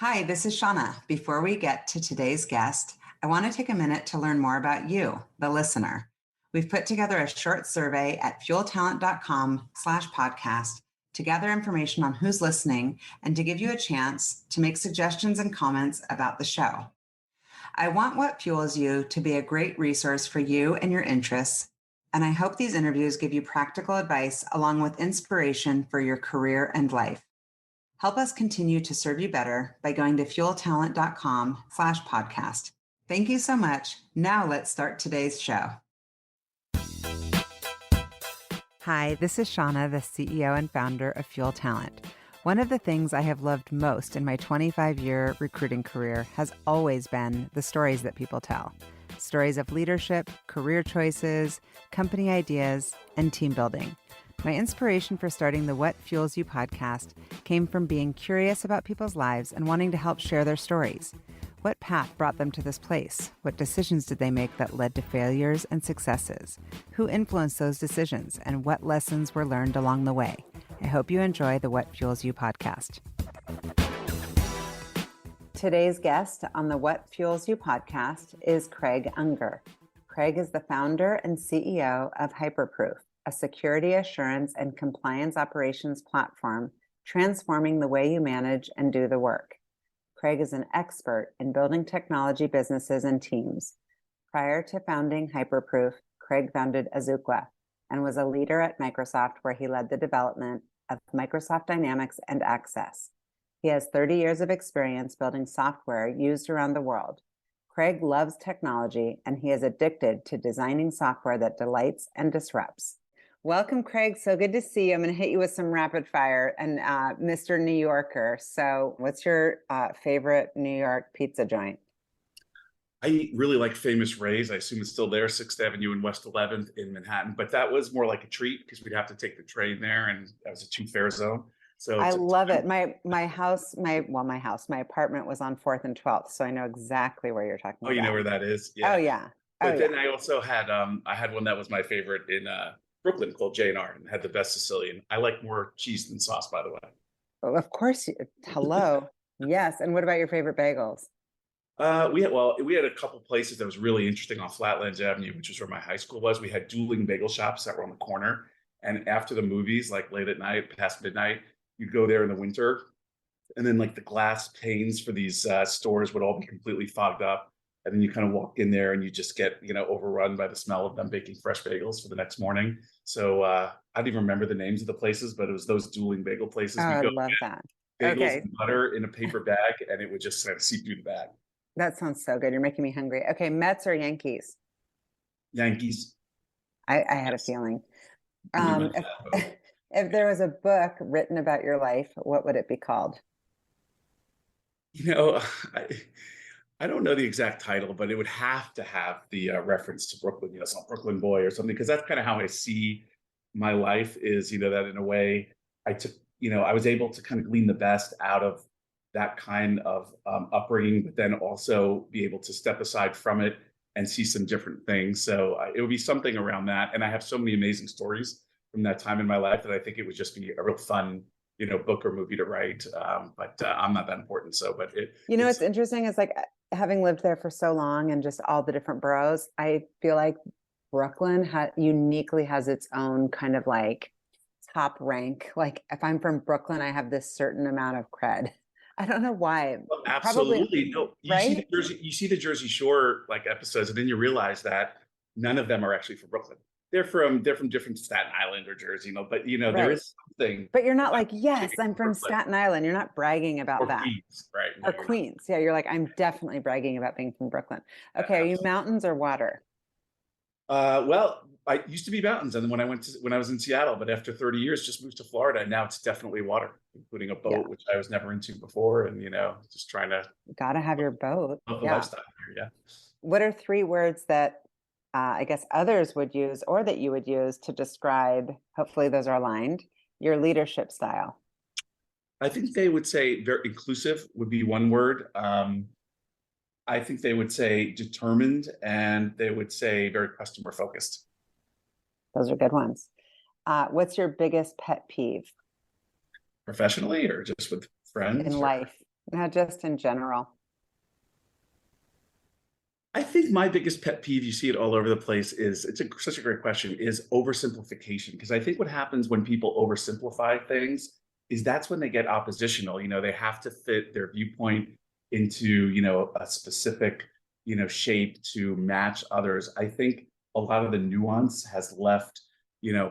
Hi, this is Shauna. Before we get to today's guest, I want to take a minute to learn more about you, the listener. We've put together a short survey at fueltalent.com/podcast to gather information on who's listening and to give you a chance to make suggestions and comments about the show. I want What Fuels You to be a great resource for you and your interests, and I hope these interviews give you practical advice along with inspiration for your career and life. Help us continue to serve you better by going to fueltalent.com/podcast. Thank you so much. Now let's start today's show. Hi, this is Shauna, the CEO and founder of Fuel Talent. One of the things I have loved most in my 25-year recruiting career has always been the stories that people tell. Stories of leadership, career choices, company ideas, and team building. My inspiration for starting the What Fuels You podcast came from being curious about people's lives and wanting to help share their stories. What path brought them to this place? What decisions did they make that led to failures and successes? Who influenced those decisions, and what lessons were learned along the way? I hope you enjoy the What Fuels You podcast. Today's guest on the What Fuels You podcast is Craig Unger. Craig is the founder and CEO of Hyperproof, a security assurance and compliance operations platform transforming the way you manage and do the work. Craig is an expert in building technology businesses and teams. Prior to founding Hyperproof, Craig founded Azuqua and was a leader at Microsoft, where he led the development of Microsoft Dynamics and Access. He has 30 years of experience building software used around the world. Craig loves technology, and he is addicted to designing software that delights and disrupts. Welcome, Craig. So good to see you. I'm going to hit you with some rapid fire. And Mr. New Yorker, so what's your favorite New York pizza joint? I really like Famous Ray's. I assume it's still there, 6th Avenue and West 11th in Manhattan. But that was more like a treat because we'd have to take the train there, and that was a two-fare zone. So I love it. My apartment was on 4th and 12th, so I know exactly where you're talking about. Oh, you know where that is? Yeah. Oh, yeah. But then I also had I had one that was my favorite in Brooklyn called J&R, and had the best Sicilian. I like more cheese than sauce, by the way. Well, of course. Hello. Yes. And what about your favorite bagels? We had a couple places that was really interesting on Flatlands Avenue, which is where my high school was. We had dueling bagel shops that were on the corner, and after the movies, like late at night, past midnight, you'd go there in the winter, and then like the glass panes for these stores would all be completely fogged up, and then you kind of walk in there and you just get overrun by the smell of them baking fresh bagels for the next morning. So I don't even remember the names of the places, but it was those dueling bagel places. Oh, I love that. Bagels and butter in a paper bag, and it would just kind of seep through the bag. That sounds so good. You're making me hungry. Okay, Mets or Yankees? Yankees. I had a feeling. If there was a book written about your life, what would it be called? I don't know the exact title, but it would have to have the reference to Brooklyn, some Brooklyn boy or something, because that's kind of how I see my life is, that in a way I took, I was able to kind of glean the best out of that kind of upbringing, but then also be able to step aside from it and see some different things. So it would be something around that. And I have so many amazing stories from that time in my life that I think it would just be a real fun, book or movie to write. But I'm not that important. So, but what's interesting is like having lived there for so long and just all the different boroughs, I feel like Brooklyn uniquely has its own kind of like top rank. Like if I'm from Brooklyn, I have this certain amount of cred. I don't know why. Well, absolutely. Probably, no, you see the Jersey Shore like episodes, and then you realize that none of them are actually from Brooklyn. They're from different Staten Island or Jersey, but right. There is something. But you're not like, yes, I'm from Staten Island. You're not bragging about or that. Queens, right? No, or Queens. Not. Yeah, you're like, I'm definitely bragging about being from Brooklyn. Okay, are you mountains or water? Well, I used to be mountains, and then when I was in Seattle, but after 30 years, just moved to Florida, and now it's definitely water, including a boat, which I was never into before, and just trying to. Gotta have your boat. Love the lifestyle here, yeah. What are 3 words that I guess others would use, or that you would use to describe? Hopefully, those are aligned. Your leadership style. I think they would say very inclusive would be one word. I think they would say determined, and they would say very customer focused. Those are good ones. What's your biggest pet peeve? Professionally or just with friends? In life. Not just in general. I think my biggest pet peeve, you see it all over the place, is such a great question, is oversimplification. Because I think what happens when people oversimplify things is that's when they get oppositional. They have to fit their viewpoint into, a specific, shape to match others. I think a lot of the nuance has left,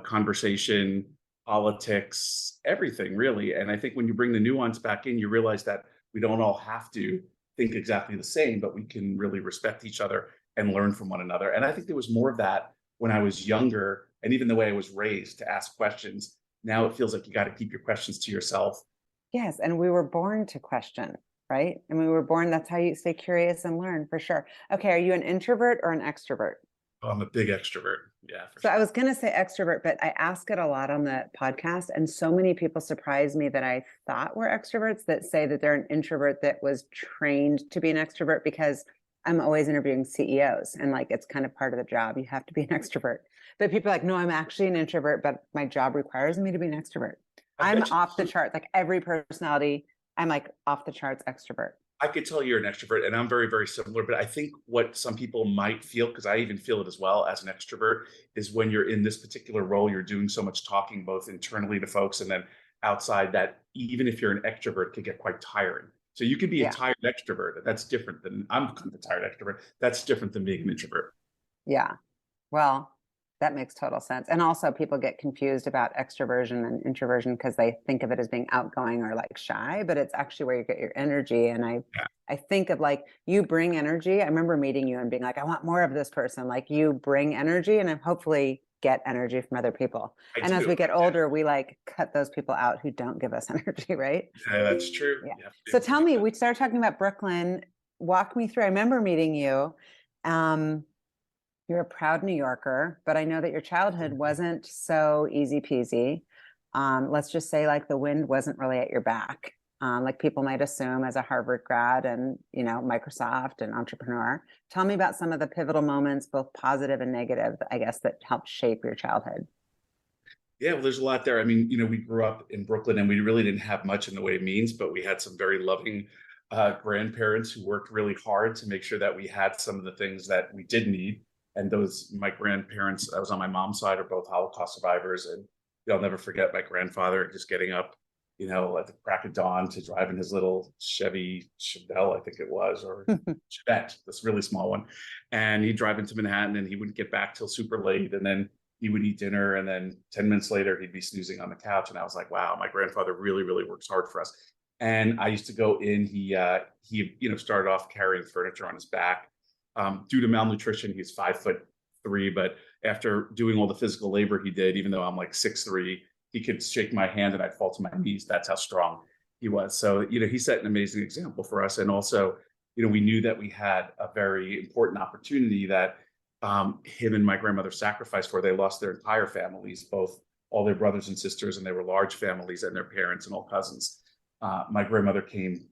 conversation, politics, everything really. And I think when you bring the nuance back in, you realize that we don't all have to think exactly the same, but we can really respect each other and learn from one another. And I think there was more of that when I was younger, and even the way I was raised to ask questions. Now it feels like you got to keep your questions to yourself. Yes, and we were born to question, right? And we were born, that's how you stay curious and learn, for sure. Okay, are you an introvert or an extrovert? Oh, I'm a big extrovert. Yeah, for So I sure. was going to say extrovert, but I ask it a lot on the podcast. And so many people surprise me that I thought were extroverts that say that they're an introvert that was trained to be an extrovert, because I'm always interviewing CEOs and like it's kind of part of the job. You have to be an extrovert. But people are like, no, I'm actually an introvert, but my job requires me to be an extrovert. I I'm bet you off the chart. Like every personality, I'm like off the charts extrovert. I could tell you're an extrovert, and I'm very, very similar. But I think what some people might feel, because I even feel it as well as an extrovert, is when you're in this particular role, you're doing so much talking, both internally to folks and then outside, that even if you're an extrovert, it can get quite tiring. So you could be a Yeah. tired extrovert. That's different than I'm kind of a tired extrovert. That's different than being an introvert. Yeah. Well, that makes total sense. And also people get confused about extroversion and introversion because they think of it as being outgoing or like shy, but it's actually where you get your energy. And Yeah, I think of like you bring energy. I remember meeting you and being like, I want more of this person. Like you bring energy and I hopefully get energy from other people. I And as we do. get older, we like cut those people out who don't give us energy, right? Yeah, that's true. Yeah. You have to be So able to tell do me, that. we started talking about Brooklyn. Walk me through. I remember meeting you. Um, you're a proud New Yorker, but I know that your childhood wasn't so easy peasy. Let's just say like the wind wasn't really at your back. Like people might assume as a Harvard grad and, Microsoft and entrepreneur. Tell me about some of the pivotal moments, both positive and negative, I guess, that helped shape your childhood. Yeah, well, there's a lot there. I mean, we grew up in Brooklyn and we really didn't have much in the way of means, but we had some very loving grandparents who worked really hard to make sure that we had some of the things that we did need. And my grandparents, I was on my mom's side, are both Holocaust survivors. And I'll never forget my grandfather just getting up, at the crack of dawn to drive in his little Chevy Chevelle, I think it was, or Chevette, this really small one. And he'd drive into Manhattan and he wouldn't get back till super late. And then he would eat dinner, and then 10 minutes later he'd be snoozing on the couch. And I was like, wow, my grandfather really, really works hard for us. And I used to go in. He started off carrying furniture on his back. Due to malnutrition, he's 5'3", but after doing all the physical labor he did, even though I'm like 6'3", he could shake my hand and I'd fall to my knees. That's how strong he was. So he set an amazing example for us. And also, we knew that we had a very important opportunity that him and my grandmother sacrificed for. They lost their entire families, both all their brothers and sisters, and they were large families, and their parents and all cousins. My grandmother came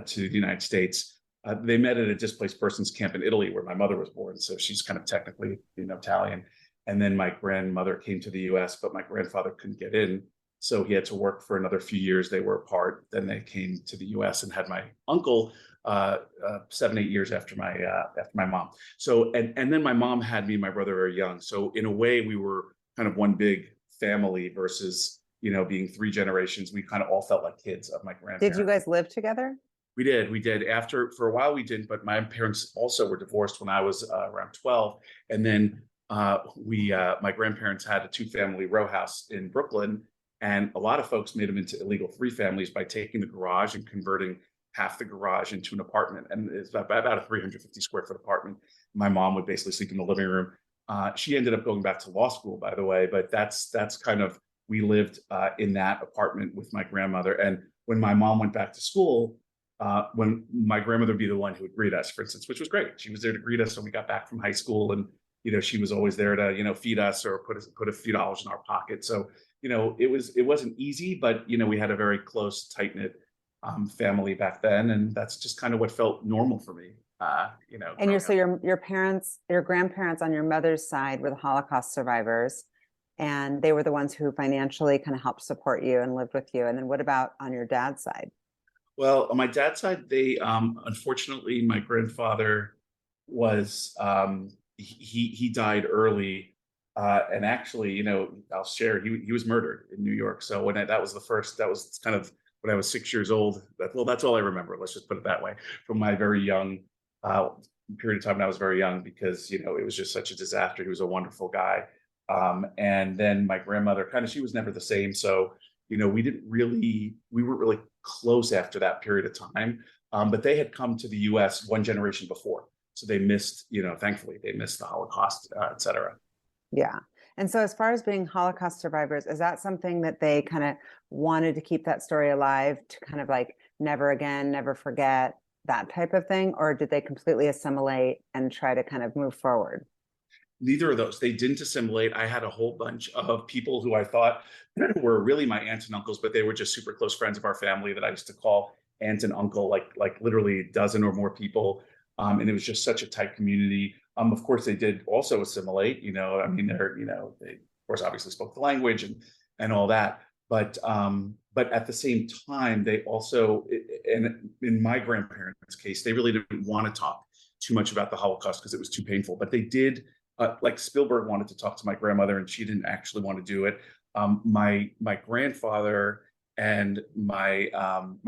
to the United States. They met at a displaced persons camp in Italy, where my mother was born. So she's kind of technically, Italian. And then my grandmother came to the U.S., but my grandfather couldn't get in. So he had to work for another few years. They were apart. Then they came to the U.S. and had my uncle 7, 8 years after my mom. So and then my mom had me and my brother very young. So in a way, we were kind of one big family versus being three generations. We kind of all felt like kids of my Did you grandparents. guys live together? We did. After for a while we didn't, but my parents also were divorced when I was around 12, and then my grandparents had a two-family row house in Brooklyn, and a lot of folks made them into illegal three families by taking the garage and converting half the garage into an apartment, and it's about a 350 square foot apartment. My mom would basically sleep in the living room. She ended up going back to law school, by the way, but that's kind of, we lived in that apartment with my grandmother. And when my mom went back to school, when my grandmother would be the one who would greet us, for instance, which was great. She was there to greet us when we got back from high school, and she was always there to feed us or put a few dollars in our pocket. So it wasn't easy, but we had a very close, tight knit family back then, and that's just kind of what felt normal for me. And Growing up. your parents, your grandparents on your mother's side were the Holocaust survivors, and they were the ones who financially kind of helped support you and lived with you. And then what about on your dad's side? Well, on my dad's side, they unfortunately my grandfather was he died early, and actually, I'll share he was murdered in New York. So that was the first, that was kind of when I was 6 years old. That's all I remember. Let's just put it that way from my very young uh, period of time when I was very young, because it was just such a disaster. He was a wonderful guy, and then my grandmother she was never the same. So we weren't really close after that period of time. But they had come to the U.S. one generation before, so they missed, thankfully, they missed the Holocaust, et cetera. Yeah. And so, as far as being Holocaust survivors, is that something that they kind of wanted to keep that story alive, to kind of like never again, never forget, that type of thing? Or did they completely assimilate and try to kind of move forward? Neither of those. They didn't assimilate. I had a whole bunch of people who I thought were really my aunts and uncles, but they were just super close friends of our family that I used to call aunt and uncle, like literally a dozen or more people. And it was just such a tight community. Of course, they did also assimilate. I mean, they of course obviously spoke the language and all that. But at the same time, they also, and in my grandparents' case, they really didn't want to talk too much about the Holocaust because it was too painful. But they did, like Spielberg wanted to talk to my grandmother, and she didn't actually want to do it. My grandfather and my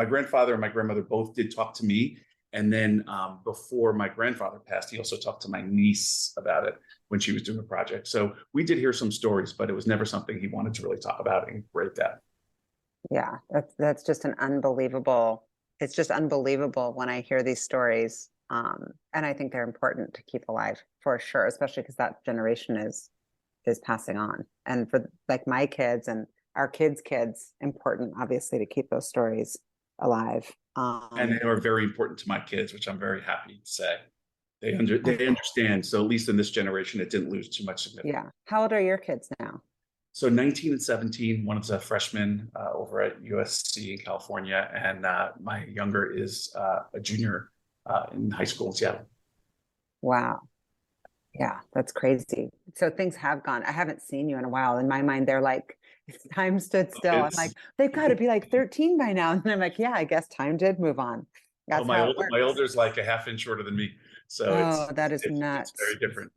grandfather and my grandmother both did talk to me, and then before my grandfather passed, he also talked to my niece about it when she was doing a project. So we did hear some stories, but it was never something he wanted to really talk about in great depth. Yeah, that's just an unbelievable. It's just unbelievable when I hear these stories. And I think they're important to keep alive for sure, especially because that generation is passing on. And for like my kids and our kids' kids, important obviously to keep those stories alive. And they are very important to my kids, which I'm very happy to say. They understand. So at least in this generation, it didn't lose too much significance. Yeah. How old are your kids now? So 19 and 17, one is a freshman over at USC in California, and my younger is a junior in high school in Seattle. Wow. Yeah, that's crazy. So things have gone. I haven't seen you in a while. In my mind, they're like, time stood still. I'm like, It's they've got to be like 13 by now. And I'm like, yeah, I guess time did move on. oh, That's how it my works. older's like a half inch shorter than me, so Oh, that is it's nuts. very different.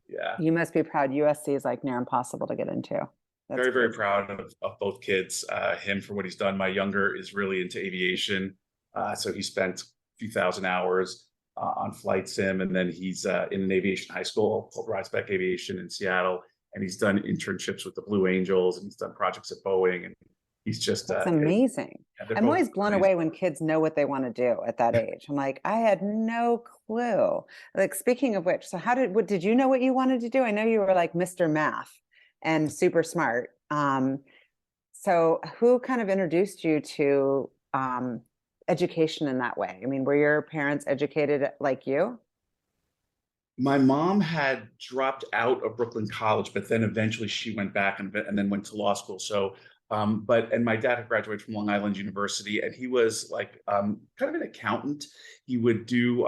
Yeah, You must be proud. USC is like near impossible to get into. That's very crazy. proud of both kids. Him for what he's done. My younger is really into aviation, so he spent a few thousand hours on flight sim, and then he's in an aviation high school called Riseback Aviation in Seattle, and he's done internships with the Blue Angels, and he's done projects at Boeing, and he's just That's amazing. yeah, they're I'm both always blown amazing. away when kids know what they want to do at that age. I'm like, I had no clue. Like, speaking of which, so what did you know what you wanted to do? I know you were like Mr. Math and super smart. So who kind of introduced you to education in that way? I mean, were your parents educated like you? My mom had dropped out of Brooklyn College, but then eventually she went back and then went to law school. So, and my dad had graduated from Long Island University, and he was like kind of an accountant. He would do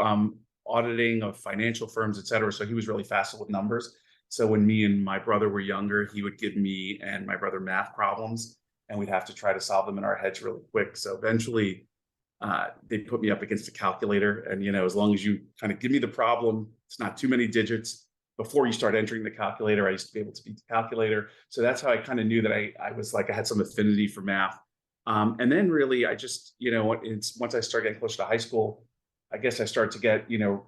auditing of financial firms, et cetera. So he was really facile with numbers. So when me and my brother were younger, he would give me and my brother math problems, and we'd have to try to solve them in our heads really quick. So eventually, they put me up against a calculator, and as long as you kind of give me the problem, it's not too many digits before you start entering the calculator. I used to be able to beat the calculator, so that's how I kind of knew that I was like I had some affinity for math. And then really I just it's once I started getting closer to high school, I guess I started to get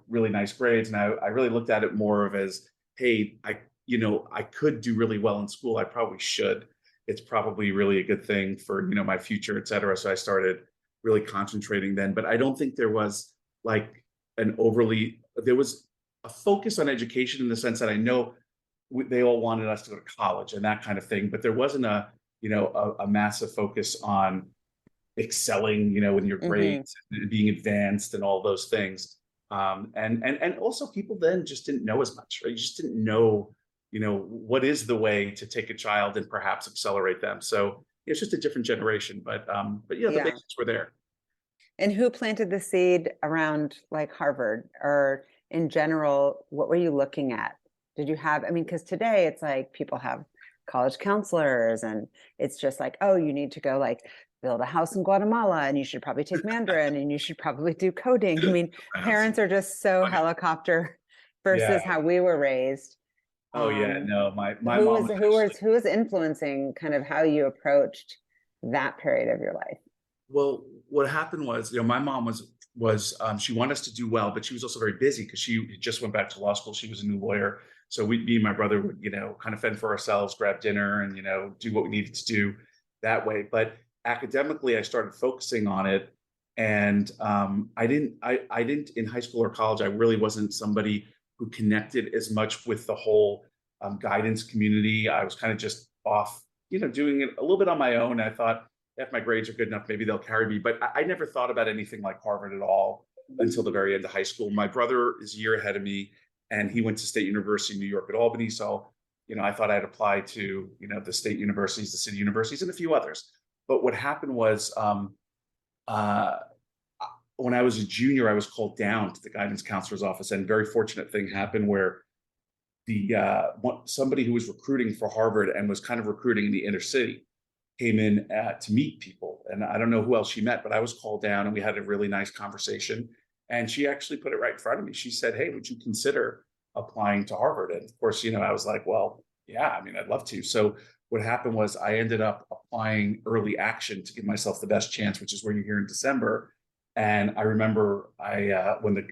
really nice grades, and I really looked at it more of as, hey, I could do really well in school. I probably should. It's probably really a good thing for my future, et cetera. So I started really concentrating then. But I don't think there was like there was a focus on education in the sense that I know they all wanted us to go to college and that kind of thing, but there wasn't a massive focus on excelling, in your Hmm. grades and being advanced and all those things. And also people then just didn't know as much, right? You just didn't know, what is the way to take a child and perhaps accelerate them. So it's just a different generation, but yeah, the Yeah. basics were there. And who planted the seed around like Harvard, or in general, what were you looking at? Did you have, I mean, because today it's like people have college counselors and it's just like, oh, you need to go like build a house in Guatemala and you should probably take Mandarin and you should probably do coding. I mean, parents are just so helicopter Yeah. versus how we were raised. Oh yeah. No, my Who mom was was actually, who was influencing kind of how you approached that period of your life? well, what happened was, my mom was she wanted us to do well, but she was also very busy because she just went back to law school. She was a new lawyer. So me and my brother would, kind of fend for ourselves, grab dinner and, do what we needed to do that way. But academically, I started focusing on it. And I didn't in high school or college, I really wasn't somebody who connected as much with the whole guidance community. I was kind of just off, doing it a little bit on my own. I thought, if my grades are good enough, maybe they'll carry me. But I never thought about anything like Harvard at all until the very end of high school. My brother is a year ahead of me, and he went to State University in New York at Albany. So, I thought I'd apply to, the state universities, the city universities, and a few others. But what happened was, uh, when I was a junior, I was called down to the guidance counselor's office, and a very fortunate thing happened where somebody who was recruiting for Harvard and was kind of recruiting in the inner city came in to meet people. And I don't know who else she met, but I was called down and we had a really nice conversation. And she actually put it right in front of me. She said, "Hey, would you consider applying to Harvard?" And of course, I was like, well, yeah, I mean, I'd love to. So what happened was I ended up applying early action to give myself the best chance, which is where you're here in December. And I remember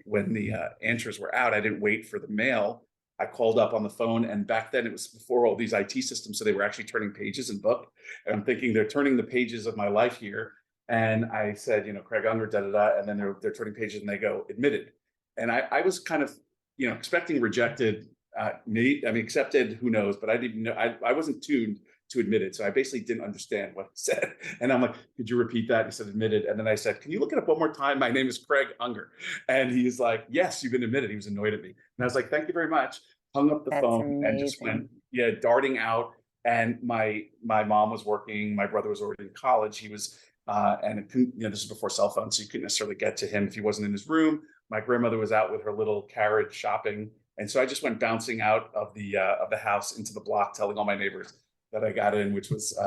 when the answers were out, I didn't wait for the mail. I called up on the phone, and back then it was before all these IT systems, so they were actually turning pages in book. And I'm thinking they're turning the pages of my life here. And I said, Craig Unger, da da da, and then they're turning pages, and they go admitted. And I was kind of, expecting rejected. Accepted, who knows? But I didn't know. I wasn't tuned to admitted, so I basically didn't understand what he said. And I'm like, "Could you repeat that?" He said admitted, and then I said, "Can you look it up one more time? My name is Craig Unger." And he's like, "Yes, you've been admitted." He was annoyed at me, and I was like, "Thank you very much." Hung up the That's phone and just amazing. went, yeah, darting out. And my mom was working. My brother was already in college. He was, and it couldn't, this is before cell phones, so you couldn't necessarily get to him if he wasn't in his room. My grandmother was out with her little carriage shopping, and so I just went bouncing out of the house into the block, telling all my neighbors that I got in, which was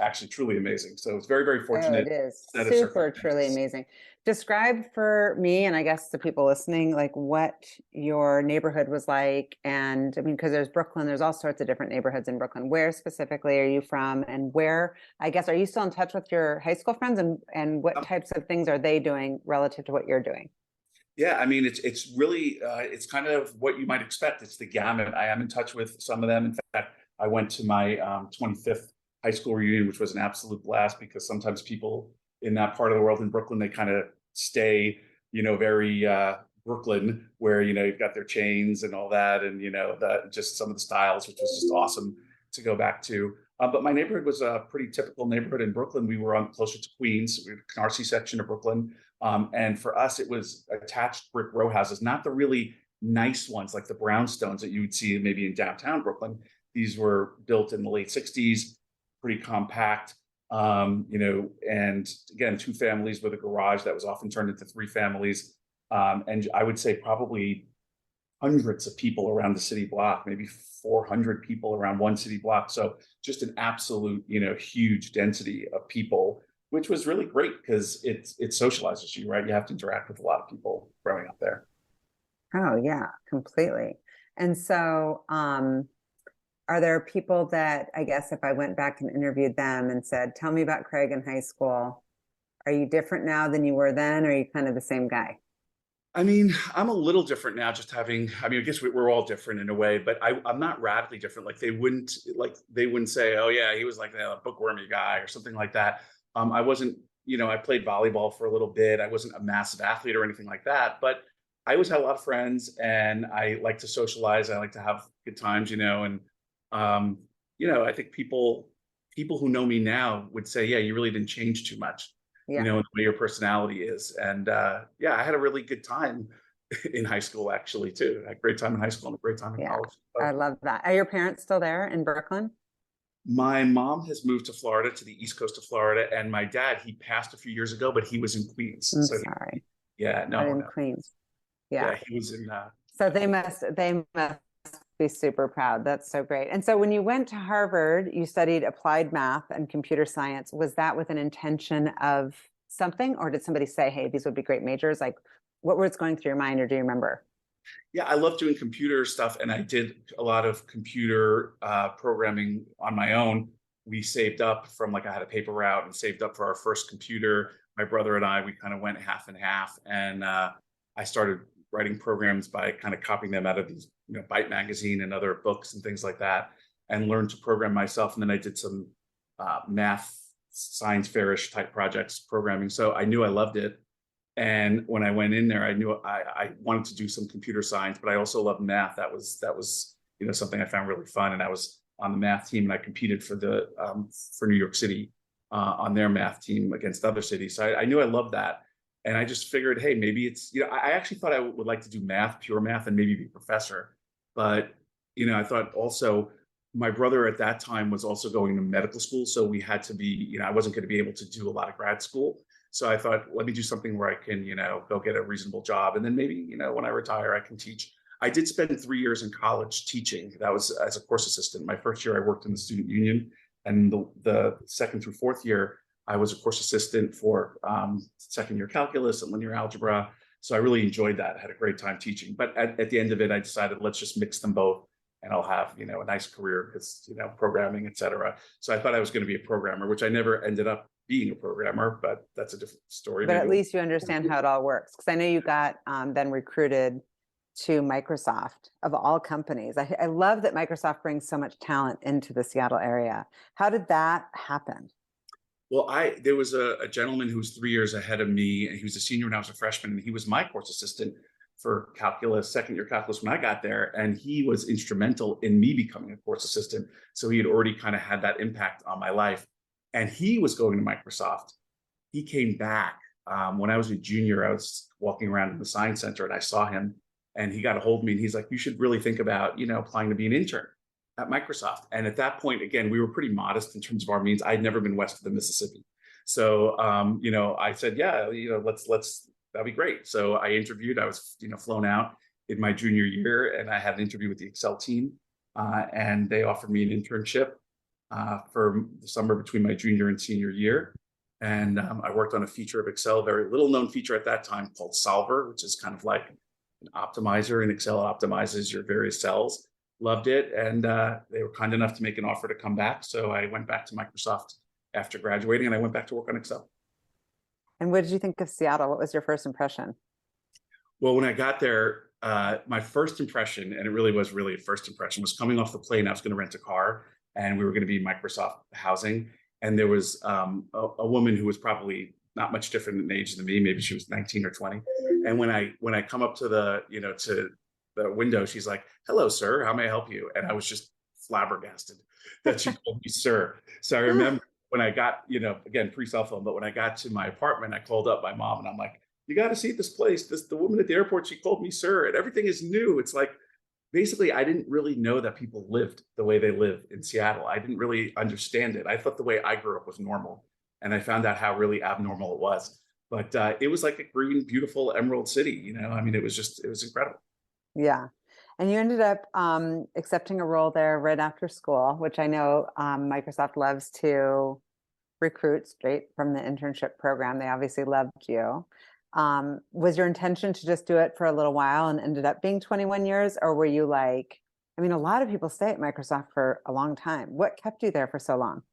actually truly amazing. So it's very, very Oh, fortunate it is set of super, truly circumstances. amazing. Describe for me, and I guess the people listening, like what your neighborhood was like. And I mean, because there's Brooklyn, there's all sorts of different neighborhoods in Brooklyn. Where specifically are you from? And where, I guess, are you still in touch with your high school friends? And what types of things are they doing relative to what you're doing? Yeah, I mean, it's really it's kind of what you might expect. It's the gamut. I am in touch with some of them. In fact, I went to my 25th high school reunion, which was an absolute blast because sometimes people in that part of the world in Brooklyn, they kind of stay, very Brooklyn, where you've got their chains and all that, and just some of the styles, which was just awesome to go back to. But my neighborhood was a pretty typical neighborhood in Brooklyn. We were on closer to Queens, we were Canarsie section of Brooklyn. And for us, it was attached brick row houses, not the really nice ones like the brownstones that you would see maybe in downtown Brooklyn. These were built in the late 60s, pretty compact, and again, two families with a garage that was often turned into three families. And I would say probably hundreds of people around the city block, maybe 400 people around one city block. So just an absolute, huge density of people, which was really great because it socializes you, right? You have to interact with a lot of people growing up there. Oh, yeah, completely. And so, are there people that I guess if I went back and interviewed them and said, "Tell me about Craig in high school," are you different now than you were then? Or are you kind of the same guy? I mean, I'm a little different now, just having, I mean, I guess we're all different in a way, but I'm not radically different. Like they wouldn't say, "Oh yeah, he was like a bookwormy guy" or something like that. I wasn't, I played volleyball for a little bit. I wasn't a massive athlete or anything like that, but I always had a lot of friends and I like to socialize. I like to have good times, and, um, I think people who know me now would say, "Yeah, you really didn't change too much." Yeah, The way your personality is. And yeah, I had a really good time in high school, actually, too. I had a great time in high school and a great time in yeah. college. I So love that. Are your parents still there in Brooklyn? my mom has moved to Florida, to the East Coast of Florida, and my dad, he passed a few years ago, but he was in Queens. I'm So sorry. yeah, Out no, in no. Queens. Yeah. Yeah, he was in So they must be super proud. That's so great. And so when you went to Harvard, you studied applied math and computer science. Was that with an intention of something, or did somebody say, hey, these would be great majors? Like, what was going through your mind, or do you remember? Yeah, I love doing computer stuff, and I did a lot of computer programming on my own. We saved up from like I had a paper route and saved up for our first computer. My brother and I, we kind of went half and half, and I started writing programs by kind of copying them out of these, Byte magazine and other books and things like that, and learned to program myself. And then I did some math, science fairish type projects programming. So I knew I loved it. And when I went in there, I knew I wanted to do some computer science, but I also loved math. That was something I found really fun. And I was on the math team, and I competed for New York City on their math team against other cities. So I knew I loved that, and I just figured, hey, maybe it's I actually thought I would like to do math, pure math, and maybe be a professor. But I thought also my brother at that time was also going to medical school, so we had to be I wasn't going to be able to do a lot of grad school. So I thought, let me do something where I can, go get a reasonable job. And then maybe, when I retire, I can teach. I did spend 3 years in college teaching. That was as a course assistant. My first year, I worked in the student union. And the second through fourth year, I was a course assistant for second year calculus and linear algebra. So I really enjoyed that. I had a great time teaching. But at the end of it, I decided, let's just mix them both. And I'll have, a nice career because, programming, et cetera. So I thought I was going to be a programmer, which I never ended up being a programmer, but that's a different story. But at least you understand how it all works. Because I know you got then recruited to Microsoft, of all companies. I love that Microsoft brings so much talent into the Seattle area. How did that happen? Well, there was a gentleman who was 3 years ahead of me, and he was a senior when I was a freshman, and he was my course assistant for calculus, second year calculus when I got there. And he was instrumental in me becoming a course assistant. So he had already kind of had that impact on my life. And he was going to Microsoft. He came back when I was a junior. I was walking around in the science center, and I saw him, and he got a hold of me, and he's like, you should really think about, applying to be an intern at Microsoft. And at that point, again, we were pretty modest in terms of our means. I'd never been west of the Mississippi. So, I said, yeah, let's, that'd be great. So I interviewed. I was, flown out in my junior year, and I had an interview with the Excel team, and they offered me an internship for the summer between my junior and senior year. And I worked on a feature of Excel, very little known feature at that time, called Solver, which is kind of like an optimizer in Excel. It optimizes your various cells. Loved it. And they were kind enough to make an offer to come back. So I went back to Microsoft after graduating, and I went back to work on Excel. And what did you think of Seattle? What was your first impression? Well, when I got there, my first impression, and it really was a first impression, was coming off the plane. I was going to rent a car, and we were going to be Microsoft housing. And there was a woman who was probably not much different in age than me. Maybe she was 19 or 20. And when I come up to the window, she's like, "Hello, sir. How may I help you?" And I was just flabbergasted that she called me sir. So I remember when I got, again, pre-cell phone, but when I got to my apartment, I called up my mom, and I'm like, "You got to see this place. The woman at the airport, she called me sir, and everything is new." It's like, basically, I didn't really know that people lived the way they live in Seattle. I didn't really understand it. I thought the way I grew up was normal, and I found out how really abnormal it was. But it was like a green, beautiful emerald city. I mean, it was incredible. Yeah. And you ended up accepting a role there right after school, which I know Microsoft loves to recruit straight from the internship program. They obviously loved you. Was your intention to just do it for a little while and ended up being 21 years? Or were you like, I mean, a lot of people stay at Microsoft for a long time. What kept you there for so long?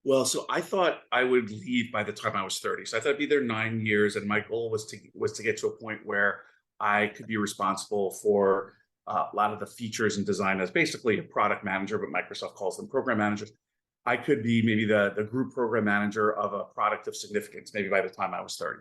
Well, so I thought I would leave by the time I was 30. So I thought I'd be there 9 years. And my goal was to get to a point where I could be responsible for a lot of the features and design as basically a product manager, but Microsoft calls them program managers. I could be maybe the group program manager of a product of significance, maybe by the time I was 30.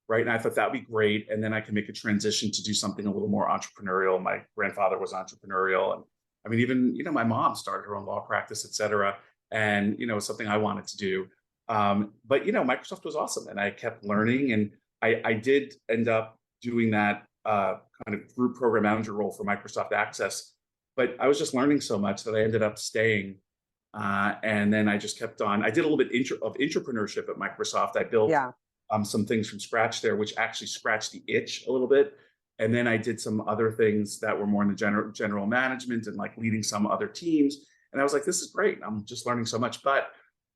Right. And I thought that'd be great. And then I could make a transition to do something a little more entrepreneurial. My grandfather was entrepreneurial. And I mean, even, my mom started her own law practice, et cetera. And, it's something I wanted to do. But, Microsoft was awesome. And I kept learning. And I did end up doing that kind of group program manager role for Microsoft Access. But I was just learning so much that I ended up staying. And then I just kept on. I did a little bit of entrepreneurship at Microsoft. I built some things from scratch there, which actually scratched the itch a little bit And then I did some other things that were more in the general management and like leading some other teams. And I was like, this is great. I'm just learning so much. But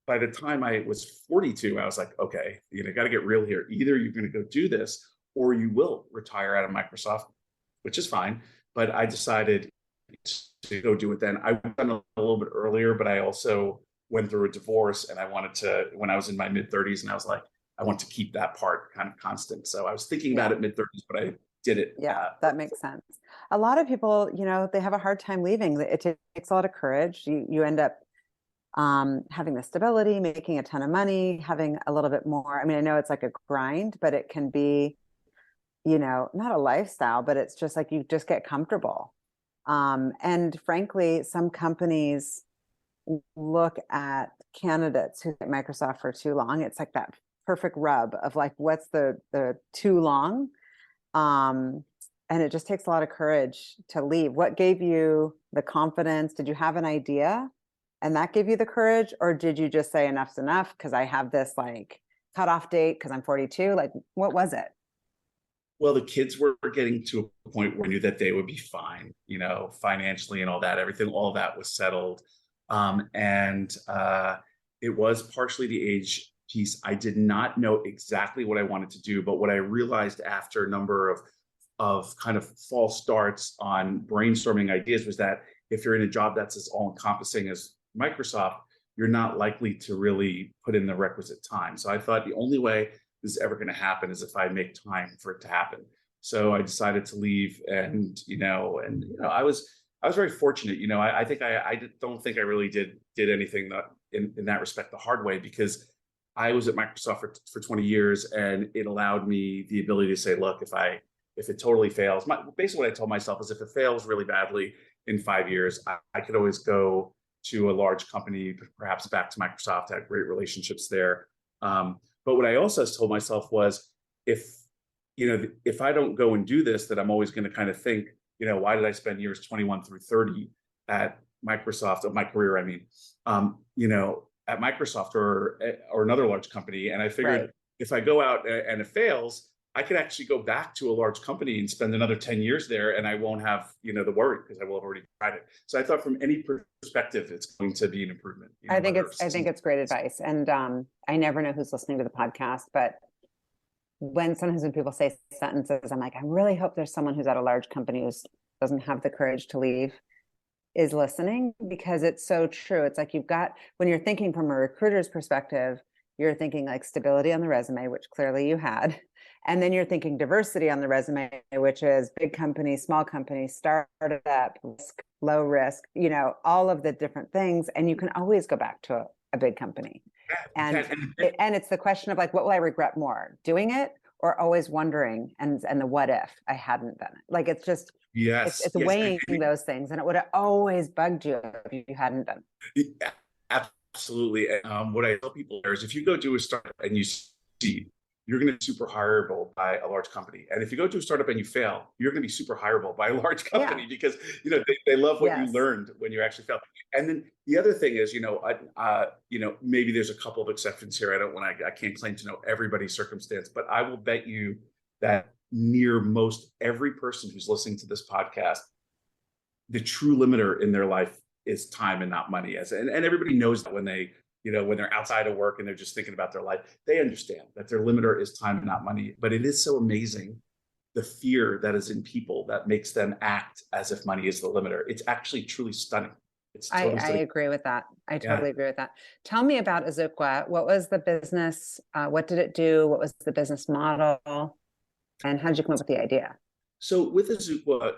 by the time I was 42, I was like, okay, got to get real here. Either you're going to go do this or you will retire out of Microsoft, which is fine. But I decided to go do it then. I went a little bit earlier, but I also went through a divorce and I wanted to, when I was in my mid 30s, and I was like, I want to keep that part kind of constant. So I was thinking about it mid 30s, but I did it. Yeah, that makes sense. A lot of people, they have a hard time leaving. It takes a lot of courage. You end up having the stability, making a ton of money, having a little bit more. I mean, I know it's like a grind, but it can be, not a lifestyle, but it's just like you just get comfortable. And frankly, some companies look at candidates who at Microsoft for too long. It's like that perfect rub of like, what's the too long? And it just takes a lot of courage to leave. What gave you the confidence? Did you have an idea and that gave you the courage? Or did you just say enough's enough because I have this like cutoff date because I'm 42? Like, what was it? Well, the kids were getting to a point where I knew that they would be fine, financially and all that. Everything, all that was settled. And it was partially the age piece. I did not know exactly what I wanted to do, but what I realized after a number of kind of false starts on brainstorming ideas was that if you're in a job that's as all encompassing as Microsoft, you're not likely to really put in the requisite time. So I thought the only way this is ever going to happen is if I make time for it to happen. So I decided to leave, and I was very fortunate. I think don't think I really did anything that in that respect the hard way, because I was at Microsoft for 20 years, and it allowed me the ability to say, look, if it totally fails, basically what I told myself is if it fails really badly in 5 years, I could always go to a large company, perhaps back to Microsoft. I had great relationships there. But what I also told myself was, if I don't go and do this, that I'm always going to kind of think, why did I spend years 21 through 30 at Microsoft, of my career, I mean, at Microsoft or another large company. And I figured, right, if I go out and it fails, I could actually go back to a large company and spend another 10 years there, and I won't have, the worry, because I will have already tried it. So I thought from any perspective, it's going to be an improvement. I think it's great advice. And I never know who's listening to the podcast, but sometimes when people say sentences, I'm like, I really hope there's someone who's at a large company who doesn't have the courage to leave is listening, because it's so true. It's like when you're thinking from a recruiter's perspective, you're thinking like stability on the resume, which clearly you had. And then you're thinking diversity on the resume, which is big company, small company, startup, risk, low risk, all of the different things. And you can always go back to a big company. And it's the question of like, what will I regret more, doing it or always wondering and the what if I hadn't done it? Like, it's just, it's weighing those things. And it would have always bugged you if you hadn't done it. Absolutely. What I tell people is, if you go do a startup and you see, you're going to be super hireable by a large company. And if you go to a startup and you fail, you're going to be super hireable by a large company, because, they love what you learned when you actually failed. And then the other thing is, maybe there's a couple of exceptions here. I can't claim to know everybody's circumstance, but I will bet you that near most every person who's listening to this podcast, the true limiter in their life is time and not money. And everybody knows that when they're outside of work and they're just thinking about their life, they understand that their limiter is time and not money. But it is so amazing, the fear that is in people that makes them act as if money is the limiter. It's actually truly stunning. I agree with that. I totally agree with that. Tell me about Azuqua. What was the business? What did it do? What was the business model? And how did you come up with the idea? So with Azuqua,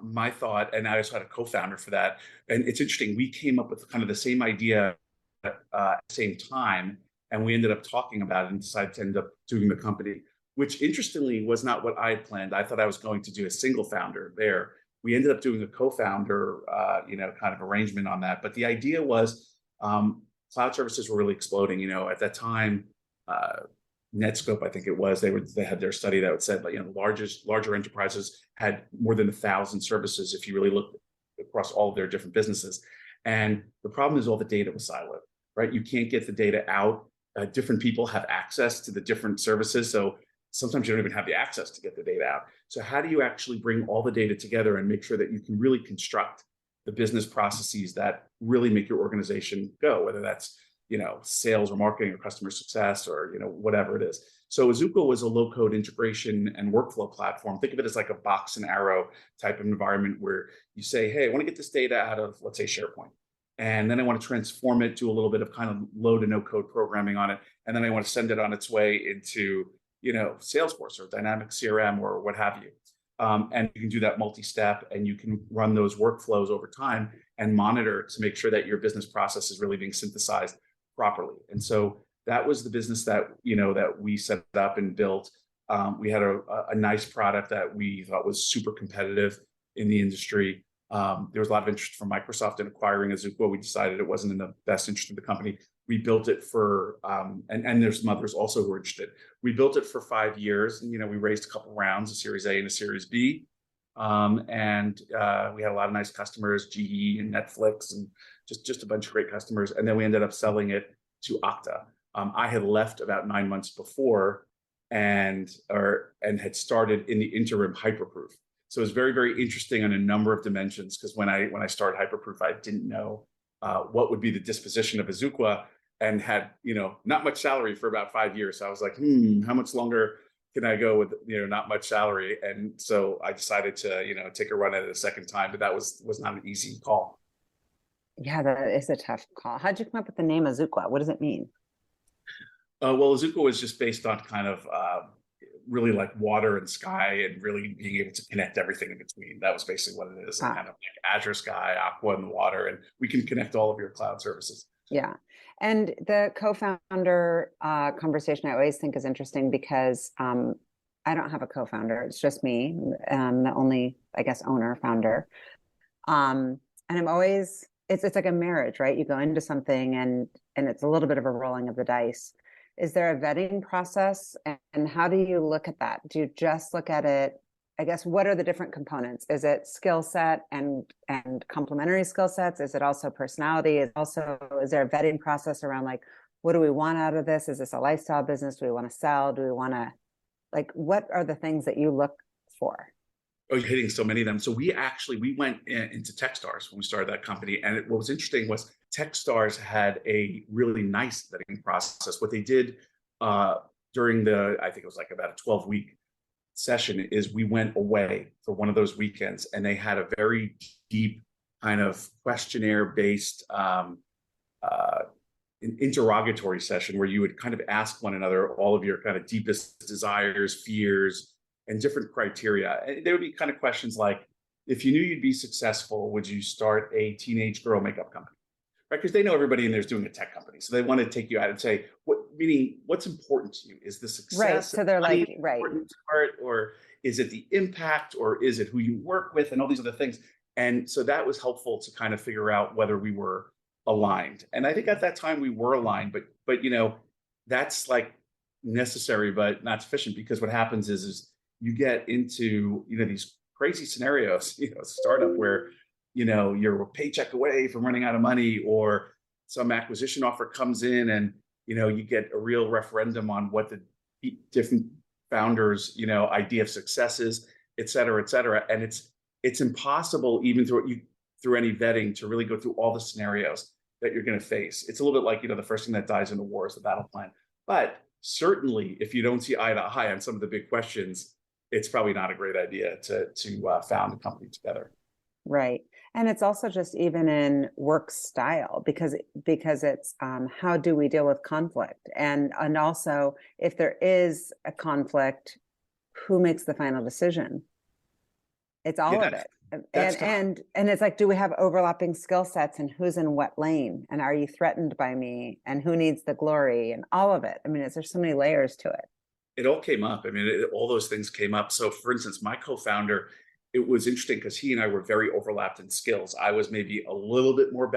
my thought, and I also had a co-founder for that. And it's interesting, we came up with kind of the same idea at the same time, and we ended up talking about it and decided to end up doing the company, which interestingly was not what I had planned. I thought I was going to do a single founder there. We ended up doing a co-founder, kind of arrangement on that. But the idea was, cloud services were really exploding. At that time, Netscope, I think it was, they had their study that said, larger enterprises had more than 1,000 services if you really look across all of their different businesses. And the problem is all the data was siloed, right? You can't get the data out. Different people have access to the different services. So sometimes you don't even have the access to get the data out. So how do you actually bring all the data together and make sure that you can really construct the business processes that really make your organization go, whether that's, sales or marketing or customer success or, whatever it is. So Azuqua was a low code integration and workflow platform. Think of it as like a box and arrow type of environment where you say, hey, I want to get this data out of, let's say, SharePoint. And then I want to transform it, do a little bit of kind of low to no code programming on it. And then I want to send it on its way into, Salesforce or Dynamics CRM or what have you. And you can do that multi-step, and you can run those workflows over time and monitor to make sure that your business process is really being synthesized properly. And so that was the business that, that we set up and built. We had a nice product that we thought was super competitive in the industry. There was a lot of interest from Microsoft in acquiring Azuqua. We decided it wasn't in the best interest of the company. We built it for, and there's some others also who were interested. We built it for 5 years, and we raised a couple rounds, a Series A and a Series B, and we had a lot of nice customers, GE and Netflix, and just a bunch of great customers. And then we ended up selling it to Okta. I had left about 9 months before, and had started in the interim Hyperproof. So it was very, very interesting on a number of dimensions, because when I started Hyperproof, I didn't know what would be the disposition of Azuqua, and had not much salary for about 5 years. So I was like, how much longer can I go with not much salary? And so I decided to take a run at it a second time, but that was not an easy call. Yeah, that is a tough call. How'd you come up with the name Azuqua? What does it mean? Well, Azuqua was just based on kind of really like water and sky, and really being able to connect everything in between. That was basically what it is. Kind of like Azure Sky, Aqua, and the water, and we can connect all of your cloud services. Yeah. And the co-founder conversation I always think is interesting, because I don't have a co-founder. It's just me, the only, I guess, owner, founder. And I'm always, it's like a marriage, right? You go into something and it's a little bit of a rolling of the dice. Is there a vetting process, and how do you look at that? Do you just look at it? I guess, what are the different components? Is it skill set and complementary skill sets? Is it also personality? Is there a vetting process around, like, what do we want out of this? Is this a lifestyle business? Do we want to sell? Do we want to, like, what are the things that you look for? Oh, you're hitting so many of them. So we went into Techstars when we started that company. And what was interesting was Techstars had a really nice vetting process. What they did during I think it was like about a 12-week session, is we went away for one of those weekends, and they had a very deep kind of questionnaire-based interrogatory session, where you would kind of ask one another all of your kind of deepest desires, fears, and different criteria. And there would be kind of questions like, if you knew you'd be successful, would you start a teenage girl makeup company? Right? Because they know everybody in there is doing a tech company. So they want to take you out and say, what's important to you? Is the success? Right. So they're like, right. Part, or is it the impact, or is it who you work with, and all these other things? And so that was helpful to kind of figure out whether we were aligned. And I think at that time we were aligned, but that's like necessary, but not sufficient, because what happens is you get into, these crazy scenarios, startup where, you're a paycheck away from running out of money, or some acquisition offer comes in, and, you get a real referendum on what the different founders, idea of success is, et cetera, et cetera. And it's impossible, even through any vetting, to really go through all the scenarios that you're going to face. It's a little bit like, the first thing that dies in a war is the battle plan. But certainly, if you don't see eye to eye on some of the big questions, it's probably not a great idea to found a company together. Right. And it's also just even in work style, because it's how do we deal with conflict? And also, if there is a conflict, who makes the final decision? It's all of it. And it's like, do we have overlapping skill sets, and who's in what lane? And are you threatened by me? And who needs the glory? And all of it. I mean, there's so many layers to it. It all came up. I mean, all those things came up. So for instance, my co-founder, it was interesting because he and I were very overlapped in skills. I was maybe a little bit more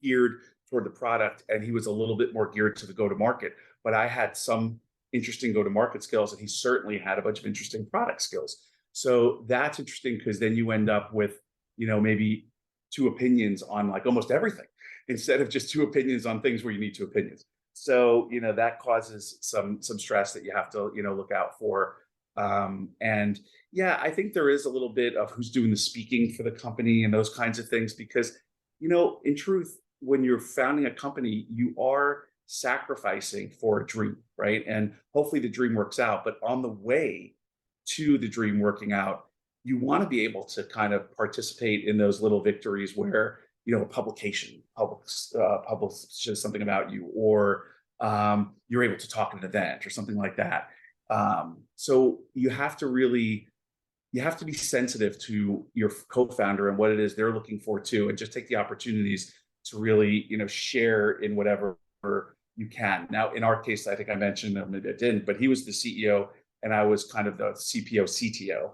geared toward the product, and he was a little bit more geared to the go-to-market. But I had some interesting go-to-market skills, and he certainly had a bunch of interesting product skills. So that's interesting, because then you end up with, maybe two opinions on like almost everything, instead of just two opinions on things where you need two opinions. So, that causes some stress that you have to, look out for. And yeah, I think there is a little bit of who's doing the speaking for the company and those kinds of things, because, in truth, when you're founding a company, you are sacrificing for a dream, right? And hopefully the dream works out. But on the way to the dream working out, you want to be able to kind of participate in those little victories where, a publication publishes something about you, or you're able to talk at an event or something like that. So you have to be sensitive to your co-founder and what it is they're looking for too, and just take the opportunities to really, share in whatever you can. Now, in our case, I think I mentioned, or maybe I didn't, but he was the CEO and I was kind of the CPO, CTO.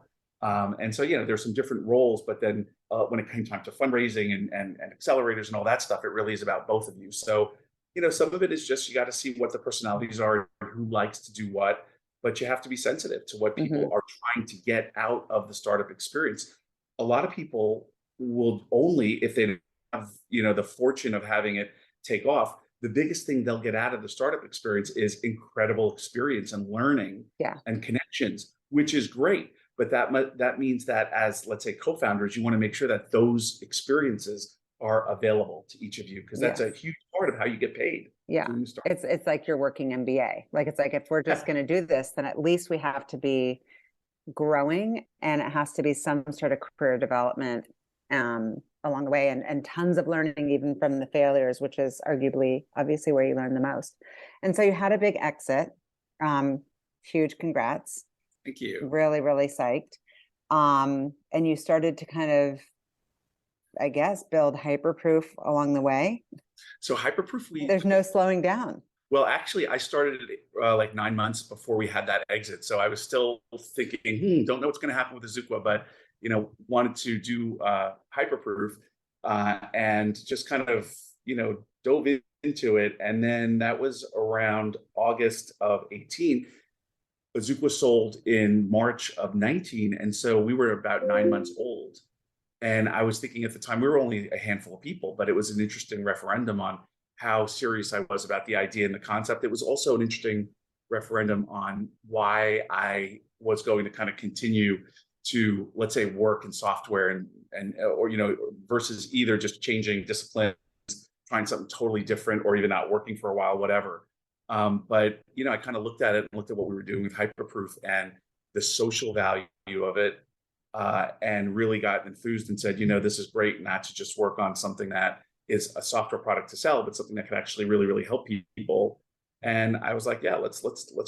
And so, there's some different roles, but then when it came time to fundraising and accelerators and all that stuff, it really is about both of you. So, some of it is just, you got to see what the personalities are, who likes to do what, but you have to be sensitive to what people Mm-hmm. are trying to get out of the startup experience. A lot of people will only, if they have, the fortune of having it take off, the biggest thing they'll get out of the startup experience is incredible experience and learning Yeah. and connections, which is great. But that means that, as, let's say, co-founders, you want to make sure that those experiences are available to each of you, because that's a Yes. huge part of how you get paid Yeah. doing startup. It's like your working MBA. Like, it's like, if we're just going to do this, then at least we have to be growing, and it has to be some sort of career development along the way, and tons of learning even from the failures, which is arguably obviously where you learn the most. And so you had a big exit. Huge congrats. Thank you. Really, really psyched. And you started to kind of, I guess, build Hyperproof along the way. So Hyperproof, There's no slowing down. well, actually, I started like 9 months before we had that exit. So I was still thinking, don't know what's going to happen with Azuqua, but wanted to do Hyperproof, and just kind of dove into it. And then that was around August of 18. Azuqua sold in March of 19, and so we were about 9 months old. And I was thinking at the time, we were only a handful of people, but it was an interesting referendum on how serious I was about the idea and the concept. It was also an interesting referendum on why I was going to kind of continue to, let's say, work in software or versus either just changing disciplines, trying something totally different, or even not working for a while, whatever. But I kind of looked at it and looked at what we were doing with Hyperproof and the social value of it, and really got enthused and said, this is great, not to just work on something that is a software product to sell, but something that can actually really, really help people. And I was like, yeah, let's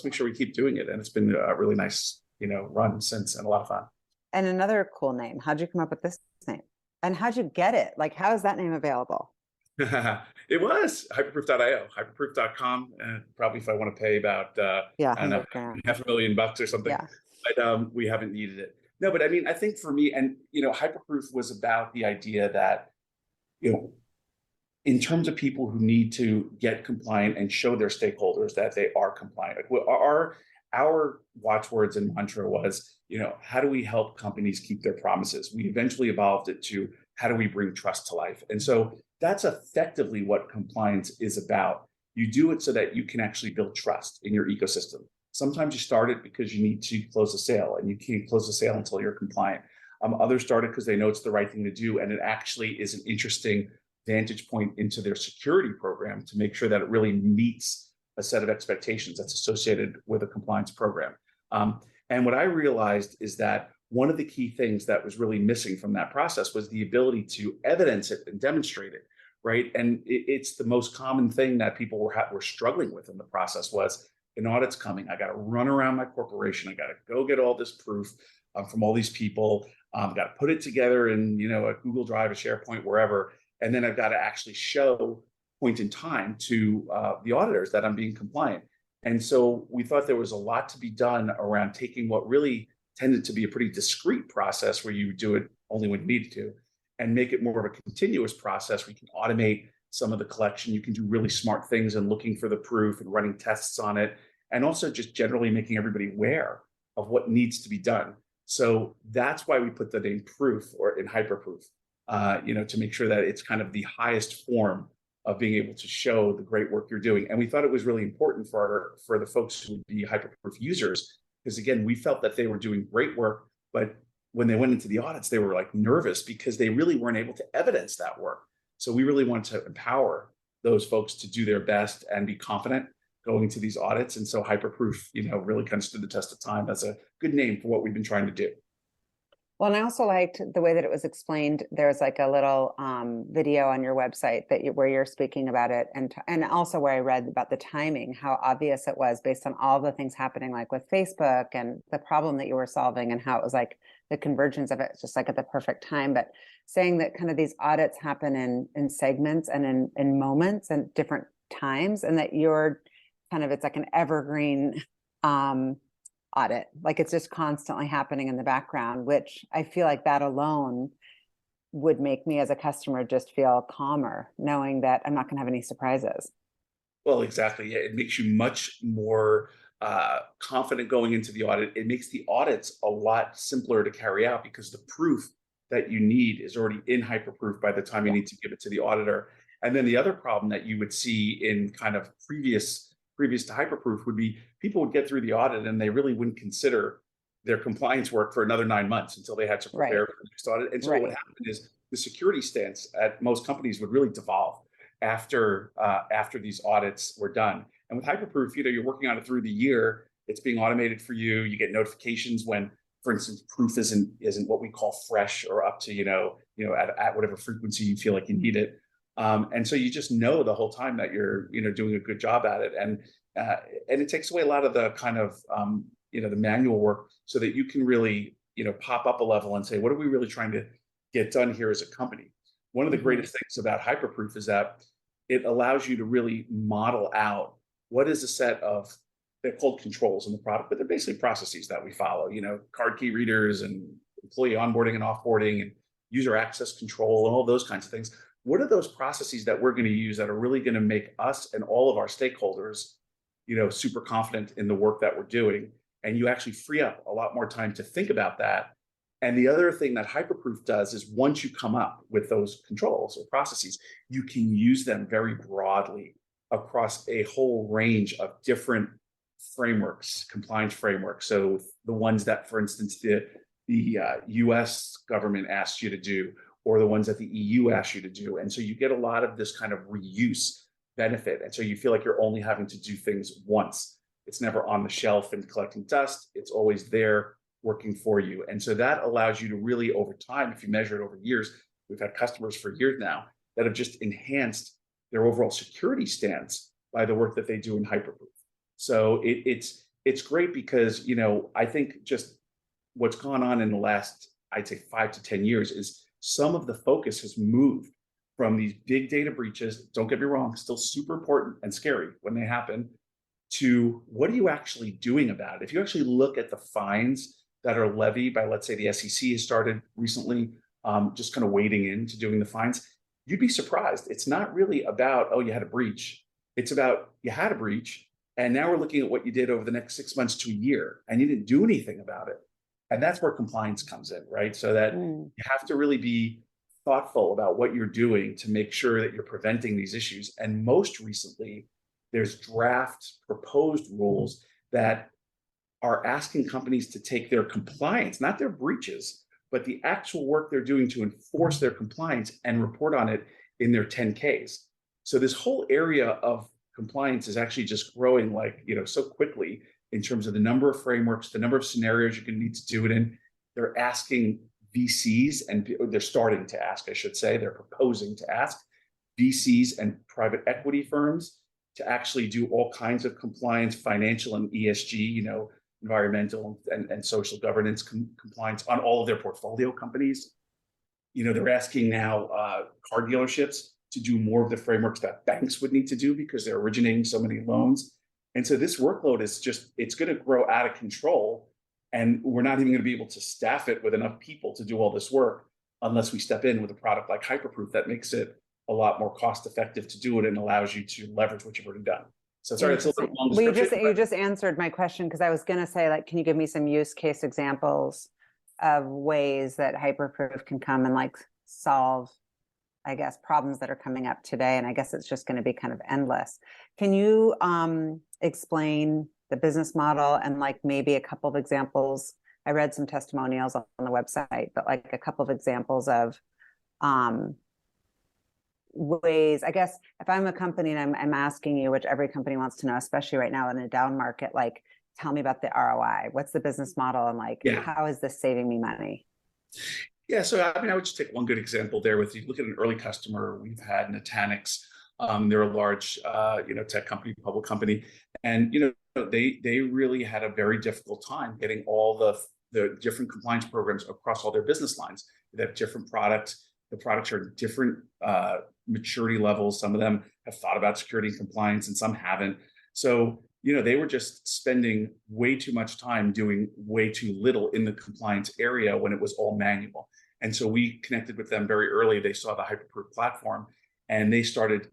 make sure we keep doing it. And it's been a really nice, run since, and a lot of fun. And another cool name. How'd you come up with this name? And how'd you get it? Like, how is that name available? It was hyperproof.io, hyperproof.com. Probably if I want to pay about, Yeah, I don't know, $500,000 or something, yeah. but we haven't needed it. No, but I mean, I think for me, and, Hyperproof was about the idea that, in terms of people who need to get compliant and show their stakeholders that they are compliant. Like, our watchwords and mantra was, how do we help companies keep their promises? We eventually evolved it to, how do we bring trust to life? And so that's effectively what compliance is about. You do it so that you can actually build trust in your ecosystem. Sometimes you start it because you need to close a sale, and you can't close a sale until you're compliant. Others start it because they know it's the right thing to do, and it actually is an interesting vantage point into their security program to make sure that it really meets a set of expectations that's associated with a compliance program. And what I realized is that one of the key things that was really missing from that process was the ability to evidence it and demonstrate it, right? And it's the most common thing that people were struggling with in the process was, an audit's coming. I got to run around my corporation. I got to go get all this proof from all these people. Got to put it together in a Google Drive, a SharePoint, wherever. And then I've got to actually show point in time to the auditors that I'm being compliant. And so we thought there was a lot to be done around taking what really tended to be a pretty discrete process where you do it only when you need to, and make it more of a continuous process where you can automate some of the collection. You can do really smart things in looking for the proof and running tests on it, and also just generally making everybody aware of what needs to be done. So that's why we put the name Proof, or in Hyperproof, to make sure that it's kind of the highest form of being able to show the great work you're doing. And we thought it was really important for the folks who would be Hyperproof users, because again, we felt that they were doing great work, but when they went into the audits, they were like nervous because they really weren't able to evidence that work. So we really wanted to empower those folks to do their best and be confident going into these audits. And so Hyperproof, really kind of stood the test of time as a good name for what we've been trying to do. Well, and I also liked the way that it was explained. There's like a little video on your website where you're speaking about it, and also where I read about the timing, how obvious it was based on all the things happening, like with Facebook and the problem that you were solving, and how it was like the convergence of it, just like at the perfect time. But saying that kind of these audits happen in segments and in moments and different times, and that you're kind of, it's like an evergreen audit, like it's just constantly happening in the background, which I feel like that alone would make me as a customer just feel calmer, knowing that I'm not going to have any surprises. Well, exactly. Yeah, it makes you much more confident going into the audit. It makes the audits a lot simpler to carry out because the proof that you need is already in Hyperproof by the time you need to give it to the auditor. And then the other problem that you would see in kind of previous to Hyperproof would be people would get through the audit and they really wouldn't consider their compliance work for another 9 months until they had to prepare for the next audit. And so what happened is the security stance at most companies would really devolve after these audits were done. And with Hyperproof, you're working on it through the year. It's being automated for you. You get notifications when, for instance, proof isn't what we call fresh or up to at whatever frequency you feel like you need it. And so you just know the whole time that you're doing a good job at it, and it takes away a lot of the kind of the manual work, so that you can really pop up a level and say, what are we really trying to get done here as a company? One of the greatest things about Hyperproof is that it allows you to really model out what is a set of, they're called controls in the product, but they're basically processes that we follow. Card key readers and employee onboarding and offboarding and user access control and all those kinds of things. What are those processes that we're going to use that are really going to make us and all of our stakeholders, super confident in the work that we're doing? And you actually free up a lot more time to think about that. And the other thing that Hyperproof does is once you come up with those controls or processes, you can use them very broadly across a whole range of different frameworks, compliance frameworks. So the ones that, for instance, the US government asks you to do, or the ones that the EU asks you to do. And so you get a lot of this kind of reuse benefit. And so you feel like you're only having to do things once. It's never on the shelf and collecting dust. It's always there working for you. And so that allows you to really, over time, if you measure it over years, we've had customers for years now that have just enhanced their overall security stance by the work that they do in Hyperproof. So it's great because, I think just what's gone on in the last, I'd say 5 to 10 years is some of the focus has moved from these big data breaches, don't get me wrong, still super important and scary when they happen, to what are you actually doing about it? If you actually look at the fines that are levied by, let's say, the SEC has started recently, just kind of wading into doing the fines, you'd be surprised. It's not really about, oh, you had a breach. It's about you had a breach, and now we're looking at what you did over the next 6 months to a year, and you didn't do anything about it. And that's where compliance comes in, right? So that you have to really be thoughtful about what you're doing to make sure that you're preventing these issues. And most recently, there's draft proposed rules that are asking companies to take their compliance, not their breaches, but the actual work they're doing to enforce their compliance and report on it in their 10Ks. So this whole area of compliance is actually just growing so quickly in terms of the number of frameworks, the number of scenarios you're going to need to do it in. They're asking VCs, and they're starting to ask, I should say, they're proposing to ask VCs and private equity firms to actually do all kinds of compliance, financial and ESG, environmental and social governance compliance on all of their portfolio companies. They're asking now car dealerships to do more of the frameworks that banks would need to do because they're originating so many loans. And so this workload is it's going to grow out of control. And we're not even going to be able to staff it with enough people to do all this work unless we step in with a product like Hyperproof that makes it a lot more cost effective to do it and allows you to leverage what you've already done. So sorry, it's a little long description. You just answered my question, because I was going to say, can you give me some use case examples of ways that Hyperproof can come and solve I guess, problems that are coming up today. And I guess it's just going to be kind of endless. Can you explain the business model and like maybe a couple of examples? I read some testimonials on the website, but like a couple of examples of um, ways, I guess, if I'm a company and I'm asking you, which every company wants to know, especially right now in a down market, like, tell me about the ROI. What's the business model? And like, Yeah. how is this saving me money? Yeah, so I mean, I would just take one good example there. With you look at an early customer, we've had Nutanix. They're a large, tech company, public company, and they really had a very difficult time getting all the different compliance programs across all their business lines. They have different products. The products are different maturity levels. Some of them have thought about security and compliance, and some haven't. So they were just spending way too much time doing way too little in the compliance area when it was all manual. And so we connected with them very early. They saw the Hyperproof platform and they started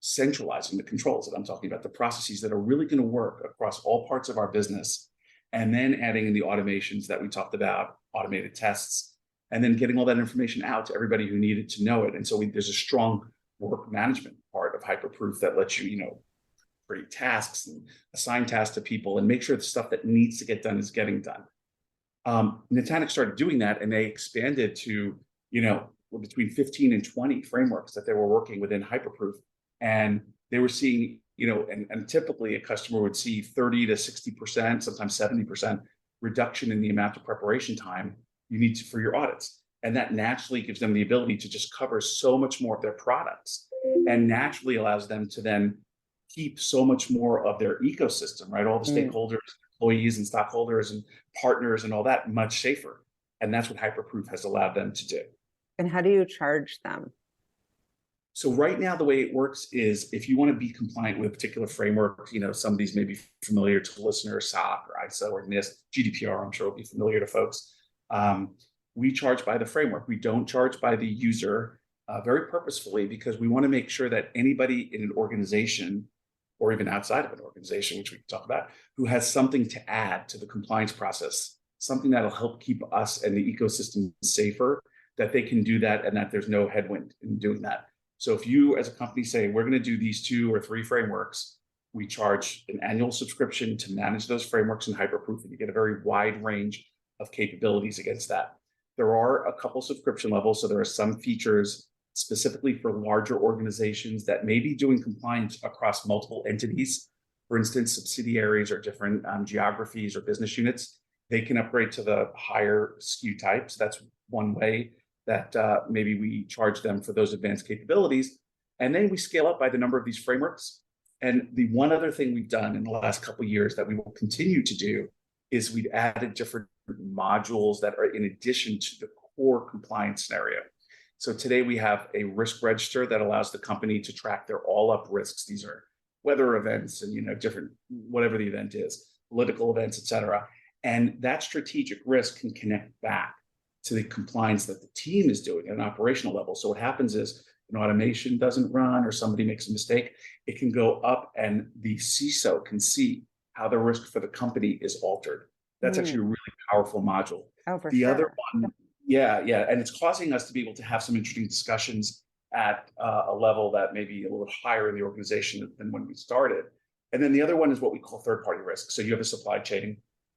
centralizing the controls that I'm talking about, the processes that are really going to work across all parts of our business. And then adding in the automations that we talked about, automated tests, and then getting all that information out to everybody who needed to know it. And so there's a strong work management part of Hyperproof that lets you, create tasks and assign tasks to people and make sure the stuff that needs to get done is getting done. Nutanix started doing that, and they expanded to, between 15 and 20 frameworks that they were working within Hyperproof. And they were seeing, and typically a customer would see 30 to 60%, sometimes 70% reduction in the amount of preparation time you need for your audits. And that naturally gives them the ability to just cover so much more of their products and naturally allows them to then keep so much more of their ecosystem, right? All the stakeholders, employees and stockholders and partners and all that much safer. And that's what Hyperproof has allowed them to do. And how do you charge them? So right now, the way it works is if you want to be compliant with a particular framework, some of these may be familiar to listeners, SOC or ISO or NIST, GDPR, I'm sure will be familiar to folks. We charge by the framework. We don't charge by the user very purposefully because we want to make sure that anybody in an organization or even outside of an organization, which we can talk about, who has something to add to the compliance process, something that'll help keep us and the ecosystem safer, that they can do that and that there's no headwind in doing that. So if you as a company say, we're going to do these 2 or 3 frameworks, we charge an annual subscription to manage those frameworks in Hyperproof, and you get a very wide range of capabilities against that. There are a couple subscription levels, so there are some features specifically for larger organizations that may be doing compliance across multiple entities. For instance, subsidiaries or different geographies or business units, they can upgrade to the higher SKU types. That's one way that maybe we charge them for those advanced capabilities. And then we scale up by the number of these frameworks. And the one other thing we've done in the last couple of years that we will continue to do is we've added different modules that are in addition to the core compliance scenario. So today we have a risk register that allows the company to track their all up risks. These are weather events and different, whatever the event is, political events, et cetera. And that strategic risk can connect back to the compliance that the team is doing at an operational level. So what happens is an automation doesn't run or somebody makes a mistake, it can go up and the CISO can see how the risk for the company is altered. That's actually a really powerful module. Oh, for the sure. other one, yeah. And it's causing us to be able to have some interesting discussions at a level that may be a little bit higher in the organization than when we started. And then the other one is what we call third-party risk. So you have a supply chain,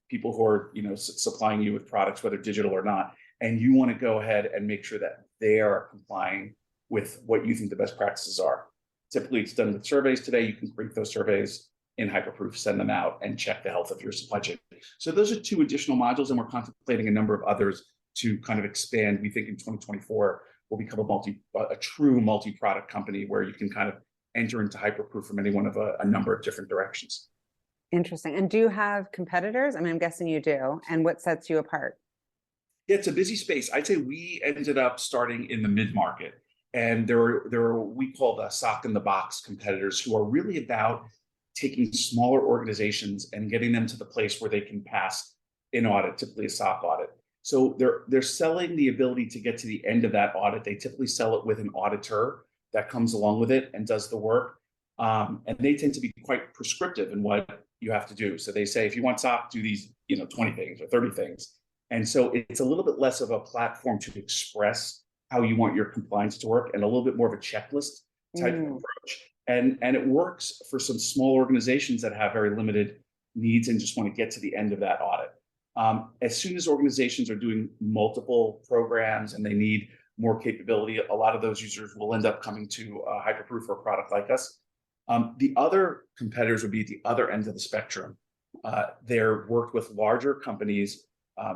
people who are supplying you with products, whether digital or not, and you want to go ahead and make sure that they are complying with what you think the best practices are. Typically, it's done with surveys today. You can create those surveys in Hyperproof, send them out, and check the health of your supply chain. So those are 2 additional modules, and we're contemplating a number of others to kind of expand. We think in 2024 will become a true multi-product company where you can kind of enter into Hyperproof from any one of a number of different directions. Interesting. And do you have competitors? I mean, I'm guessing you do. And what sets you apart? Yeah, it's a busy space. I'd say we ended up starting in the mid-market, and there are we call the SOC in the box competitors who are really about taking smaller organizations and getting them to the place where they can pass an audit, typically a SOC audit. So they're selling the ability to get to the end of that audit. They typically sell it with an auditor that comes along with it and does the work. And they tend to be quite prescriptive in what you have to do. So they say, if you want SOC, do these 20 things or 30 things. And so it's a little bit less of a platform to express how you want your compliance to work, and a little bit more of a checklist type of Mm, approach. And it works for some small organizations that have very limited needs and just want to get to the end of that audit. As soon as organizations are doing multiple programs and they need more capability, a lot of those users will end up coming to Hyperproof or a product like us. The other competitors would be at the other end of the spectrum. They're worked with larger companies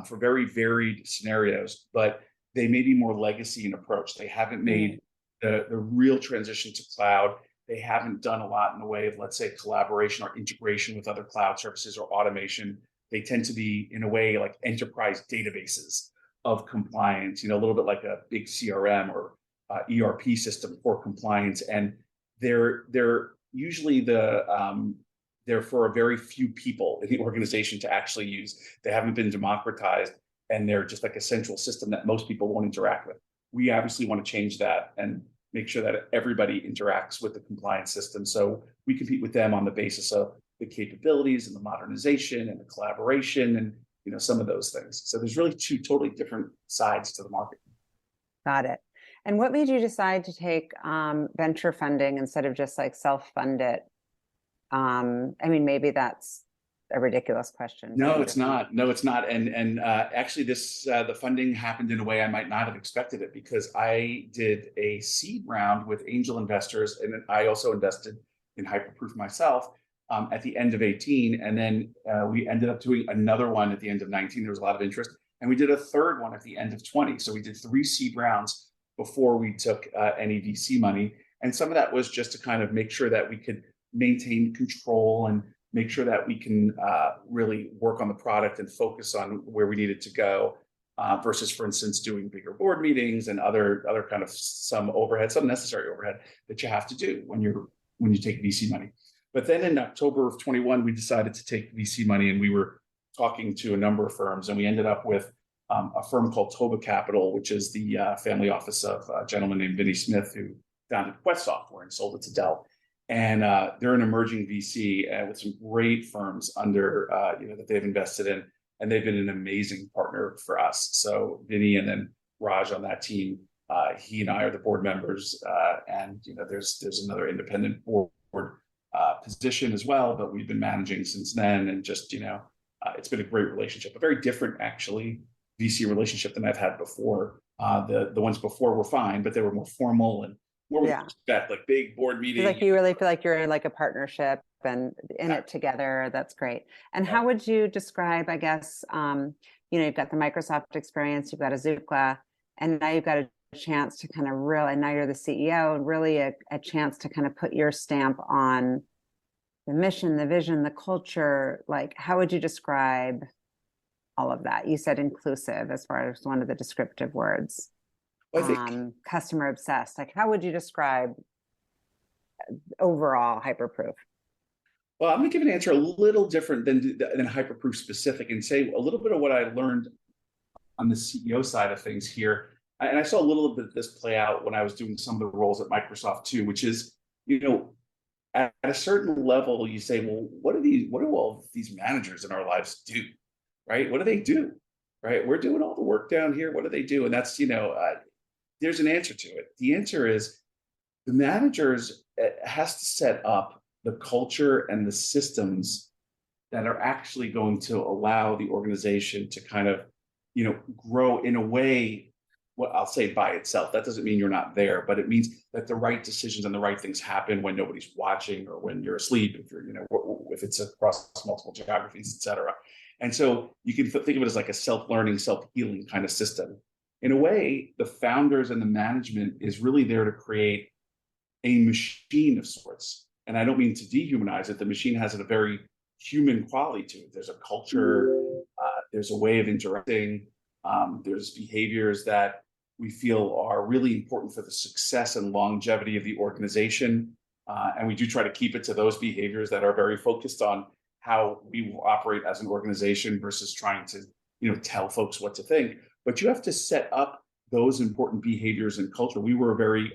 for very varied scenarios, but they may be more legacy in approach. They haven't mm, made the real transition to cloud. They haven't done a lot in the way of, let's say, collaboration or integration with other cloud services or automation. They tend to be, in a way, like enterprise databases of compliance, a little bit like a big CRM or ERP system for compliance. And they're usually they're for a very few people in the organization to actually use. They haven't been democratized, and they're just like a central system that most people won't interact with. We obviously want to change that and make sure that everybody interacts with the compliance system. So we compete with them on the basis of the capabilities and the modernization and the collaboration and some of those things. So there's really two totally different sides to the market. got it. And what made you decide to take venture funding instead of just like self-fund it? I mean, maybe that's a ridiculous question. No, it's not. No, it's not. And actually, the funding happened in a way I might not have expected it, because I did a seed round with angel investors, and I also invested in Hyperproof myself at the end of 18, and then we ended up doing another one at the end of 19. There was a lot of interest, and we did a third one at the end of 20. So we did 3 seed rounds before we took any VC money, and some of that was just to kind of make sure that we could maintain control and make sure that we can really work on the product and focus on where we need it to go, versus, for instance, doing bigger board meetings and other kind of some necessary overhead that you have to do when you take VC money. But then in October of 21, we decided to take VC money, and we were talking to a number of firms, and we ended up with a firm called Toba Capital, which is the family office of a gentleman named Vinny Smith, who founded Quest Software and sold it to Dell. And they're an emerging VC with some great firms under that they've invested in, and they've been an amazing partner for us. So Vinny and then Raj on that team, he and I are the board members, and there's another independent board position as well, but we've been managing since then, and just it's been a great relationship, a very different actually VC relationship than I've had before. The ones before were fine, but they were more formal and more respect, like big board meetings. Like you really feel like you're in like a partnership and in it together. That's great. And how would you describe, I guess, you've got the Microsoft experience, you've got Azuqua, and now you've got a chance to kind of really, now you're the CEO, and really a chance to kind of put your stamp on the mission, the vision, the culture. Like, how would you describe all of that? You said inclusive as far as one of the descriptive words. I think customer obsessed. Like, how would you describe overall Hyperproof? Well, I'm going to give an answer a little different than Hyperproof specific, and say a little bit of what I learned on the CEO side of things here. And I saw a little bit of this play out when I was doing some of the roles at Microsoft too, which is, at a certain level, you say, well, what do all these managers in our lives do, right? What do they do, right? We're doing all the work down here. What do they do? And that's, there's an answer to it. The answer is the managers has to set up the culture and the systems that are actually going to allow the organization to kind of, grow in a way, what I'll say by itself. That doesn't mean you're not there, but it means that the right decisions and the right things happen when nobody's watching or when you're asleep, if you're, if it's across multiple geographies, et cetera. And so you can think of it as like a self-learning, self-healing kind of system. In a way, the founders and the management is really there to create a machine of sorts. And I don't mean to dehumanize it. The machine has a very human quality to it. There's a culture, there's a way of interacting, there's behaviors that we feel are really important for the success and longevity of the organization. And we do try to keep it to those behaviors that are very focused on how we will operate as an organization versus trying to, tell folks what to think. But you have to set up those important behaviors and culture. We were a very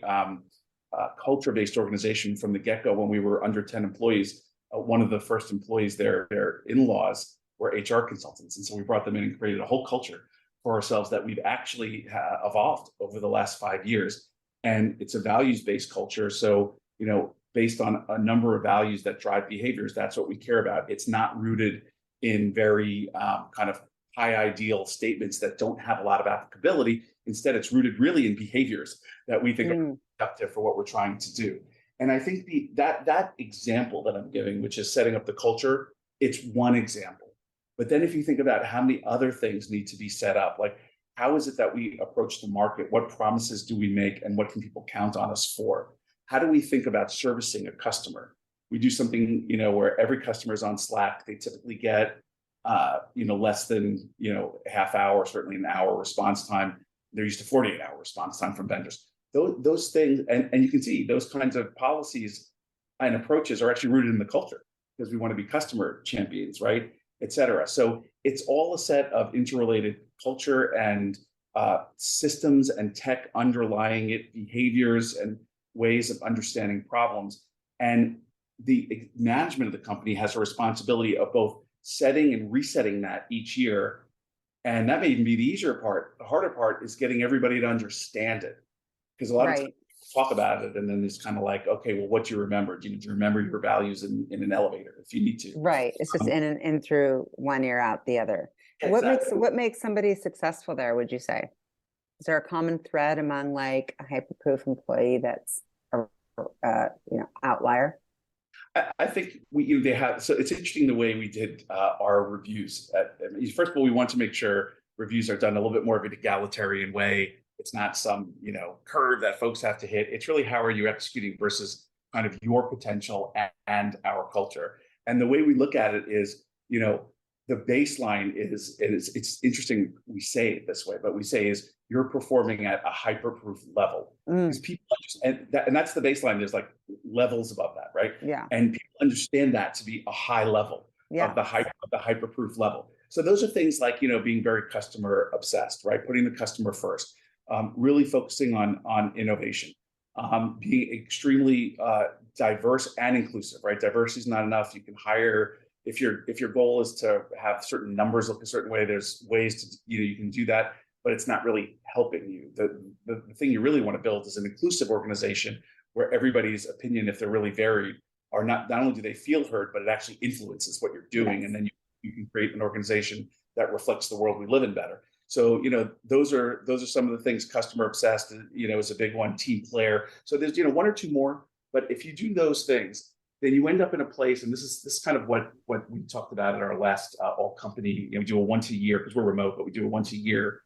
culture-based organization from the get-go. When we were under 10 employees, one of the first employees, their in-laws were HR consultants. And so we brought them in and created a whole culture for ourselves that we've actually evolved over the last 5 years. And it's a values-based culture. So, based on a number of values that drive behaviors, that's what we care about. It's not rooted in very kind of high ideal statements that don't have a lot of applicability. Instead, it's rooted really in behaviors that we think are productive for what we're trying to do. And I think that example that I'm giving, which is setting up the culture, it's one example. But then if you think about how many other things need to be set up, like how is it that we approach the market? What promises do we make, and what can people count on us for? How do we think about servicing a customer? We do something, where every customer is on Slack. They typically get, less than, half hour, certainly an hour response time. They're used to 48-hour response time from vendors. Those things, and you can see those kinds of policies and approaches are actually rooted in the culture, because we want to be customer champions, right? Et cetera. So it's all a set of interrelated culture and systems and tech underlying it, behaviors and ways of understanding problems. And the management of the company has a responsibility of both setting and resetting that each year. And that may even be the easier part. The harder part is getting everybody to understand it. Because a lot of times talk about it, and then it's kind of like, okay, well, what do you remember? Do you remember your values in an elevator if you need to? Right. It's just in through one ear, out the other. Exactly. What makes somebody successful there, would you say? Is there a common thread among like a Hyperproof employee that's a outlier? I think they have. So it's interesting the way we did our reviews. First of all, we want to make sure reviews are done a little bit more of an egalitarian way. It's not some curve that folks have to hit. It's really how are you executing versus kind of your potential and our culture. And the way we look at it is, the baseline is it's interesting we say it this way, but we say is you're performing at a hyperproof level, because people understand and that's the baseline. There's like levels above that, right? Yeah. And people understand that to be a high level of the hyperproof level. So those are things like being very customer obsessed, right? Putting the customer first, really focusing on innovation, being extremely diverse and inclusive, right? Diversity is not enough. You can hire. If your goal is to have certain numbers look a certain way, there's ways to you can do that, but it's not really helping you. The thing you really want to build is an inclusive organization where everybody's opinion, if they're really varied, are not only do they feel heard, but it actually influences what you're doing, yes. And then you can create an organization that reflects the world we live in better. So those are some of the things. Customer obsessed, is a big one. Team player. So there's one or two more, but if you do those things, then you end up in a place, and this is kind of what we talked about at our last all company. We do a once a year, because we're remote, but we do a once a year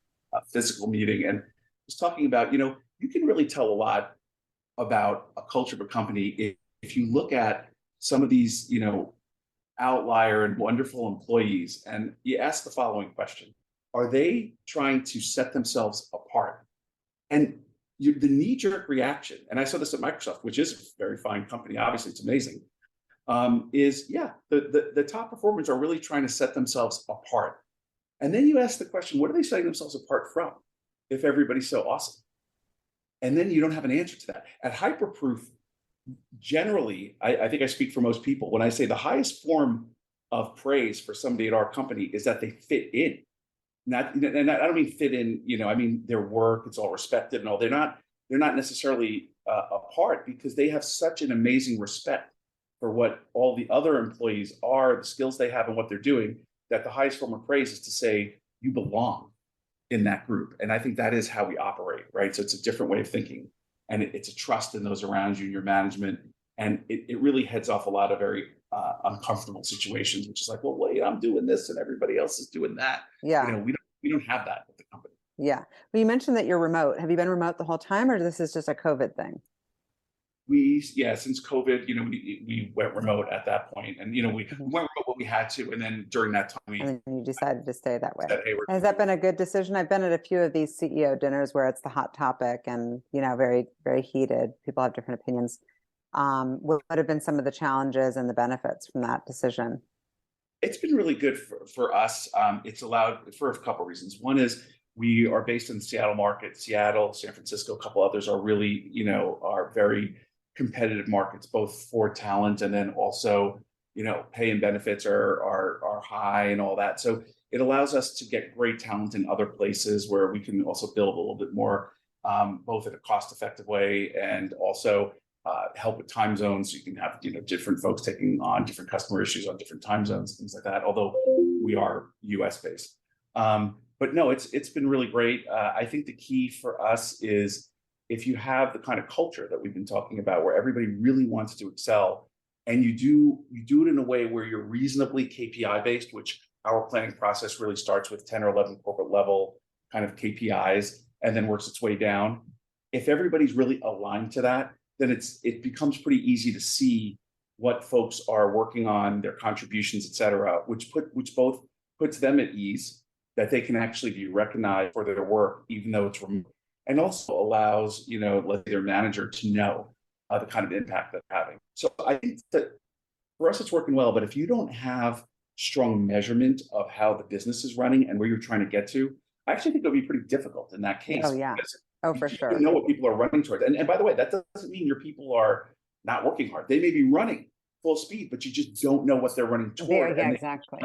physical meeting, and just talking about you can really tell a lot about a culture of a company if you look at some of these outlier and wonderful employees, and you ask the following question: are they trying to set themselves apart? And the knee-jerk reaction, and I saw this at Microsoft, which is a very fine company, obviously it's amazing, is the top performers are really trying to set themselves apart. And then you ask the question, what are they setting themselves apart from if everybody's so awesome? And then you don't have an answer to that. At Hyperproof, generally, I think I speak for most people when I say the highest form of praise for somebody at our company is that they fit in. And I don't mean fit in, I mean their work, it's all respected and all. They're not necessarily apart, because they have such an amazing respect for what all the other employees are, the skills they have and what they're doing, that the highest form of praise is to say you belong in that group. And I think that is how we operate, right? So it's a different way of thinking, and it's a trust in those around you and your management. And it really heads off a lot of very uncomfortable situations, which is like, well, wait, I'm doing this and everybody else is doing that. Yeah. We don't have that at the company. Yeah. Well, you mentioned that you're remote. Have you been remote the whole time, or this is just a COVID thing? Since COVID, we went remote at that point, and we went remote when we had to, and then during that time and then you decided to stay that way. Said, hey, has that been a good decision? I've been at a few of these CEO dinners where it's the hot topic, and very, very heated. People have different opinions. What have been some of the challenges and the benefits from that decision? It's been really good for us. It's allowed for a couple of reasons. One is we are based in the Seattle market. Seattle, San Francisco, a couple others are really, are very competitive markets, both for talent and then also, pay and benefits are high and all that. So it allows us to get great talent in other places where we can also build a little bit more, both in a cost-effective way and also help with time zones. So you can have different folks taking on different customer issues on different time zones, things like that. Although we are U.S. based, but no, it's been really great. I think the key for us is if you have the kind of culture that we've been talking about, where everybody really wants to excel, and you do it in a way where you're reasonably KPI based, which our planning process really starts with 10 or 11 corporate level kind of KPIs and then works its way down. If everybody's really aligned to that, then it becomes pretty easy to see what folks are working on, their contributions, et cetera, which both puts them at ease that they can actually be recognized for their work, even though it's remote, and also allows, let's say, their manager to know the kind of impact that's having. So I think that for us, it's working well. But if you don't have strong measurement of how the business is running and where you're trying to get to, I actually think it'll be pretty difficult in that case. Oh, yeah. Oh, for sure. You know what people are running towards. And by the way, that doesn't mean your people are not working hard. They may be running full speed, but you just don't know what they're running toward. Yeah, exactly.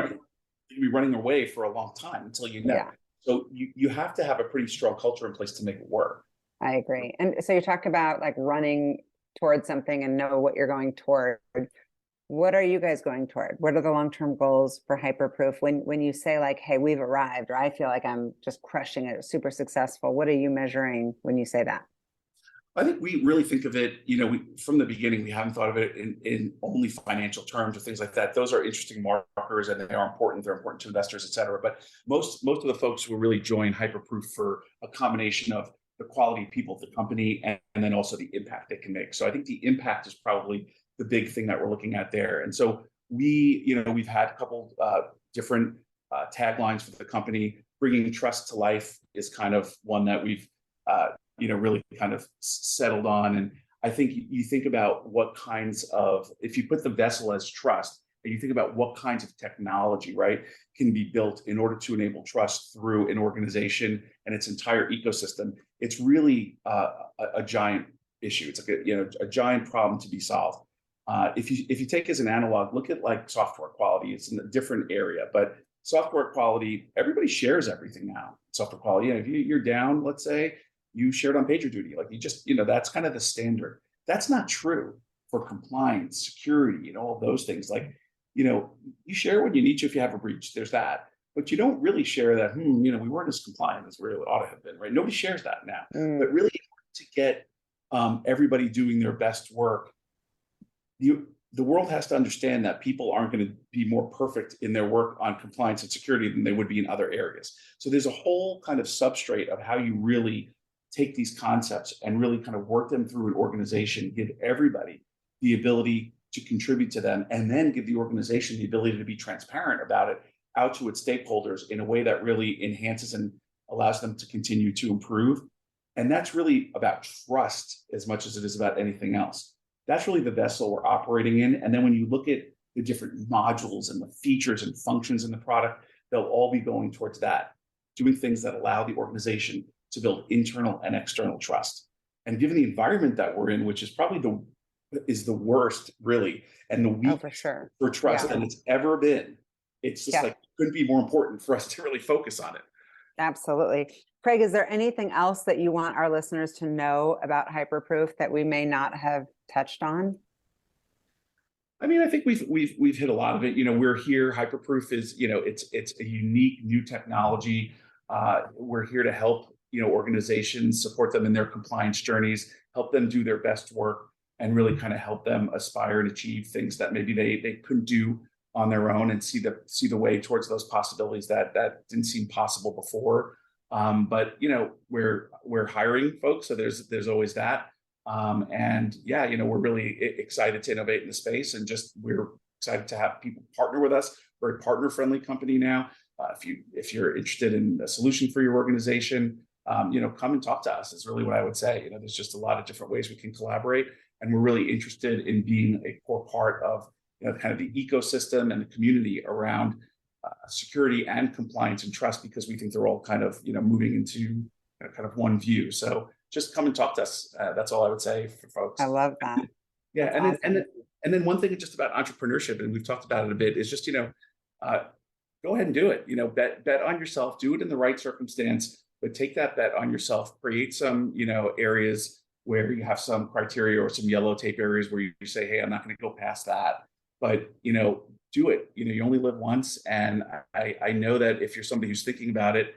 You'll be running away for a long time until you know. Yeah. So you have to have a pretty strong culture in place to make it work. I agree. And so you talk about like running towards something and know what you're going toward. What are you guys going toward? What are the long-term goals for Hyperproof? When you say like, hey, we've arrived, or I feel like I'm just crushing it, super successful, what are you measuring when you say that? I think we really think of it, from the beginning, we haven't thought of it in only financial terms or things like that. Those are interesting markers and they are important. They're important to investors, et cetera. But most of the folks who really join Hyperproof for a combination of the quality of people at the company and then also the impact they can make. So I think the impact is probably the big thing that we're looking at there. And so we've had a couple different taglines for the company. Bringing trust to life is kind of one that we've really kind of settled on. And I think you think about what kinds of, if you put the vessel as trust, and you think about what kinds of technology, right, can be built in order to enable trust through an organization and its entire ecosystem, it's really a giant issue. It's like a giant problem to be solved. If you take as an analog, look at like software quality. It's in a different area, but software quality, everybody shares everything now. Software quality, if you're down, let's say, you shared on PagerDuty, like you just, that's kind of the standard. That's not true for compliance, security, and all of those things. Like, you share when you need to if you have a breach. There's that, but you don't really share that. We weren't as compliant as we really ought to have been, right? Nobody shares that now. But really, to get everybody doing their best work, the world has to understand that people aren't going to be more perfect in their work on compliance and security than they would be in other areas. So there's a whole kind of substrate of how you really take these concepts and really kind of work them through an organization, give everybody the ability to contribute to them, and then give the organization the ability to be transparent about it out to its stakeholders in a way that really enhances and allows them to continue to improve. And that's really about trust as much as it is about anything else. That's really the vessel we're operating in. And then when you look at the different modules and the features and functions in the product, they'll all be going towards that, doing things that allow the organization to build internal and external trust. And given the environment that we're in, which is probably the worst, really, and the weakest for trust than it's ever been, it's just like, it couldn't be more important for us to really focus on it. Absolutely. Craig, is there anything else that you want our listeners to know about Hyperproof that we may not have touched on? I mean, I think we've hit a lot of it. We're here. Hyperproof is, it's a unique new technology. We're here to help organizations, support them in their compliance journeys, help them do their best work, and really kind of help them aspire and achieve things that maybe they couldn't do on their own, and see the way towards those possibilities that didn't seem possible before. But we're hiring folks, so there's always that. And we're really excited to innovate in the space, and we're excited to have people partner with us. We're a partner-friendly company now. If you're interested in a solution for your organization, come and talk to us is really what I would say. There's just a lot of different ways we can collaborate, and we're really interested in being a core part of kind of the ecosystem and the community around security and compliance and trust, because we think they're all kind of moving into kind of one view. So just come and talk to us. That's all I would say for folks. I love that. Yeah, and then one thing just about entrepreneurship, and we've talked about it a bit, is just go ahead and do it. Bet on yourself, do it in the right circumstance, but take that bet on yourself, create some, areas where you have some criteria or some yellow tape areas where you say, hey, I'm not going to go past that. But, do it. You only live once. And I know that if you're somebody who's thinking about it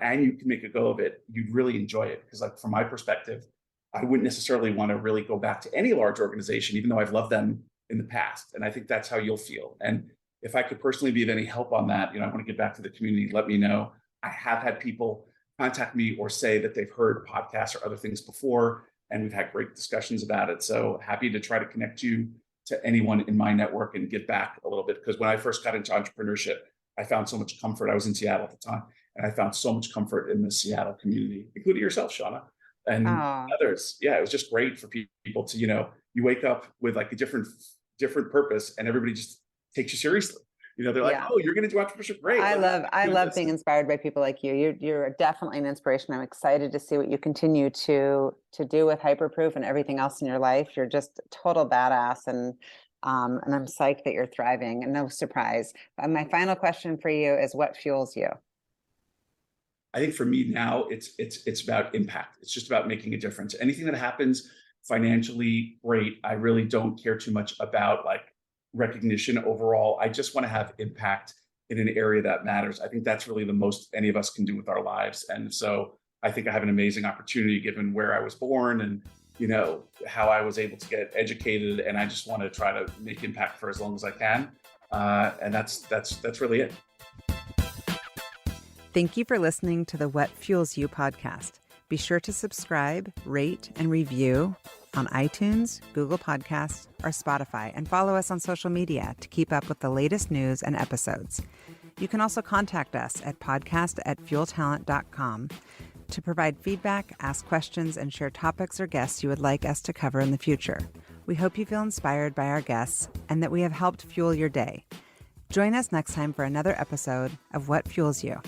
and you can make a go of it, you'd really enjoy it. Because like from my perspective, I wouldn't necessarily want to really go back to any large organization, even though I've loved them in the past. And I think that's how you'll feel. And if I could personally be of any help on that, I want to get back to the community, let me know. I have had people contact me or say that they've heard podcasts or other things before, and we've had great discussions about it. So happy to try to connect you to anyone in my network and give back a little bit. Because when I first got into entrepreneurship, I found so much comfort. I was in Seattle at the time, and I found so much comfort in the Seattle community, including yourself, Shauna, and others. Yeah, it was just great for people to, you wake up with like a different purpose, and everybody just takes you seriously. They're like, oh, you're going to do entrepreneurship. Great. I love being inspired by people like you. You're definitely an inspiration. I'm excited to see what you continue to do with Hyperproof and everything else in your life. You're just a total badass, and I'm psyched that you're thriving, and no surprise. My final question for you is, what fuels you? I think for me now, it's about impact. It's just about making a difference. Anything that happens financially, great. I really don't care too much about like recognition overall. I just want to have impact in an area that matters. I think that's really the most any of us can do with our lives. And so I think I have an amazing opportunity given where I was born and, how I was able to get educated. And I just want to try to make impact for as long as I can. And that's really it. Thank you for listening to the What Fuels You podcast. Be sure to subscribe, rate, and review on iTunes, Google Podcasts, or Spotify, and follow us on social media to keep up with the latest news and episodes. You can also contact us at podcast@fueltalent.com to provide feedback, ask questions, and share topics or guests you would like us to cover in the future. We hope you feel inspired by our guests and that we have helped fuel your day. Join us next time for another episode of What Fuels You.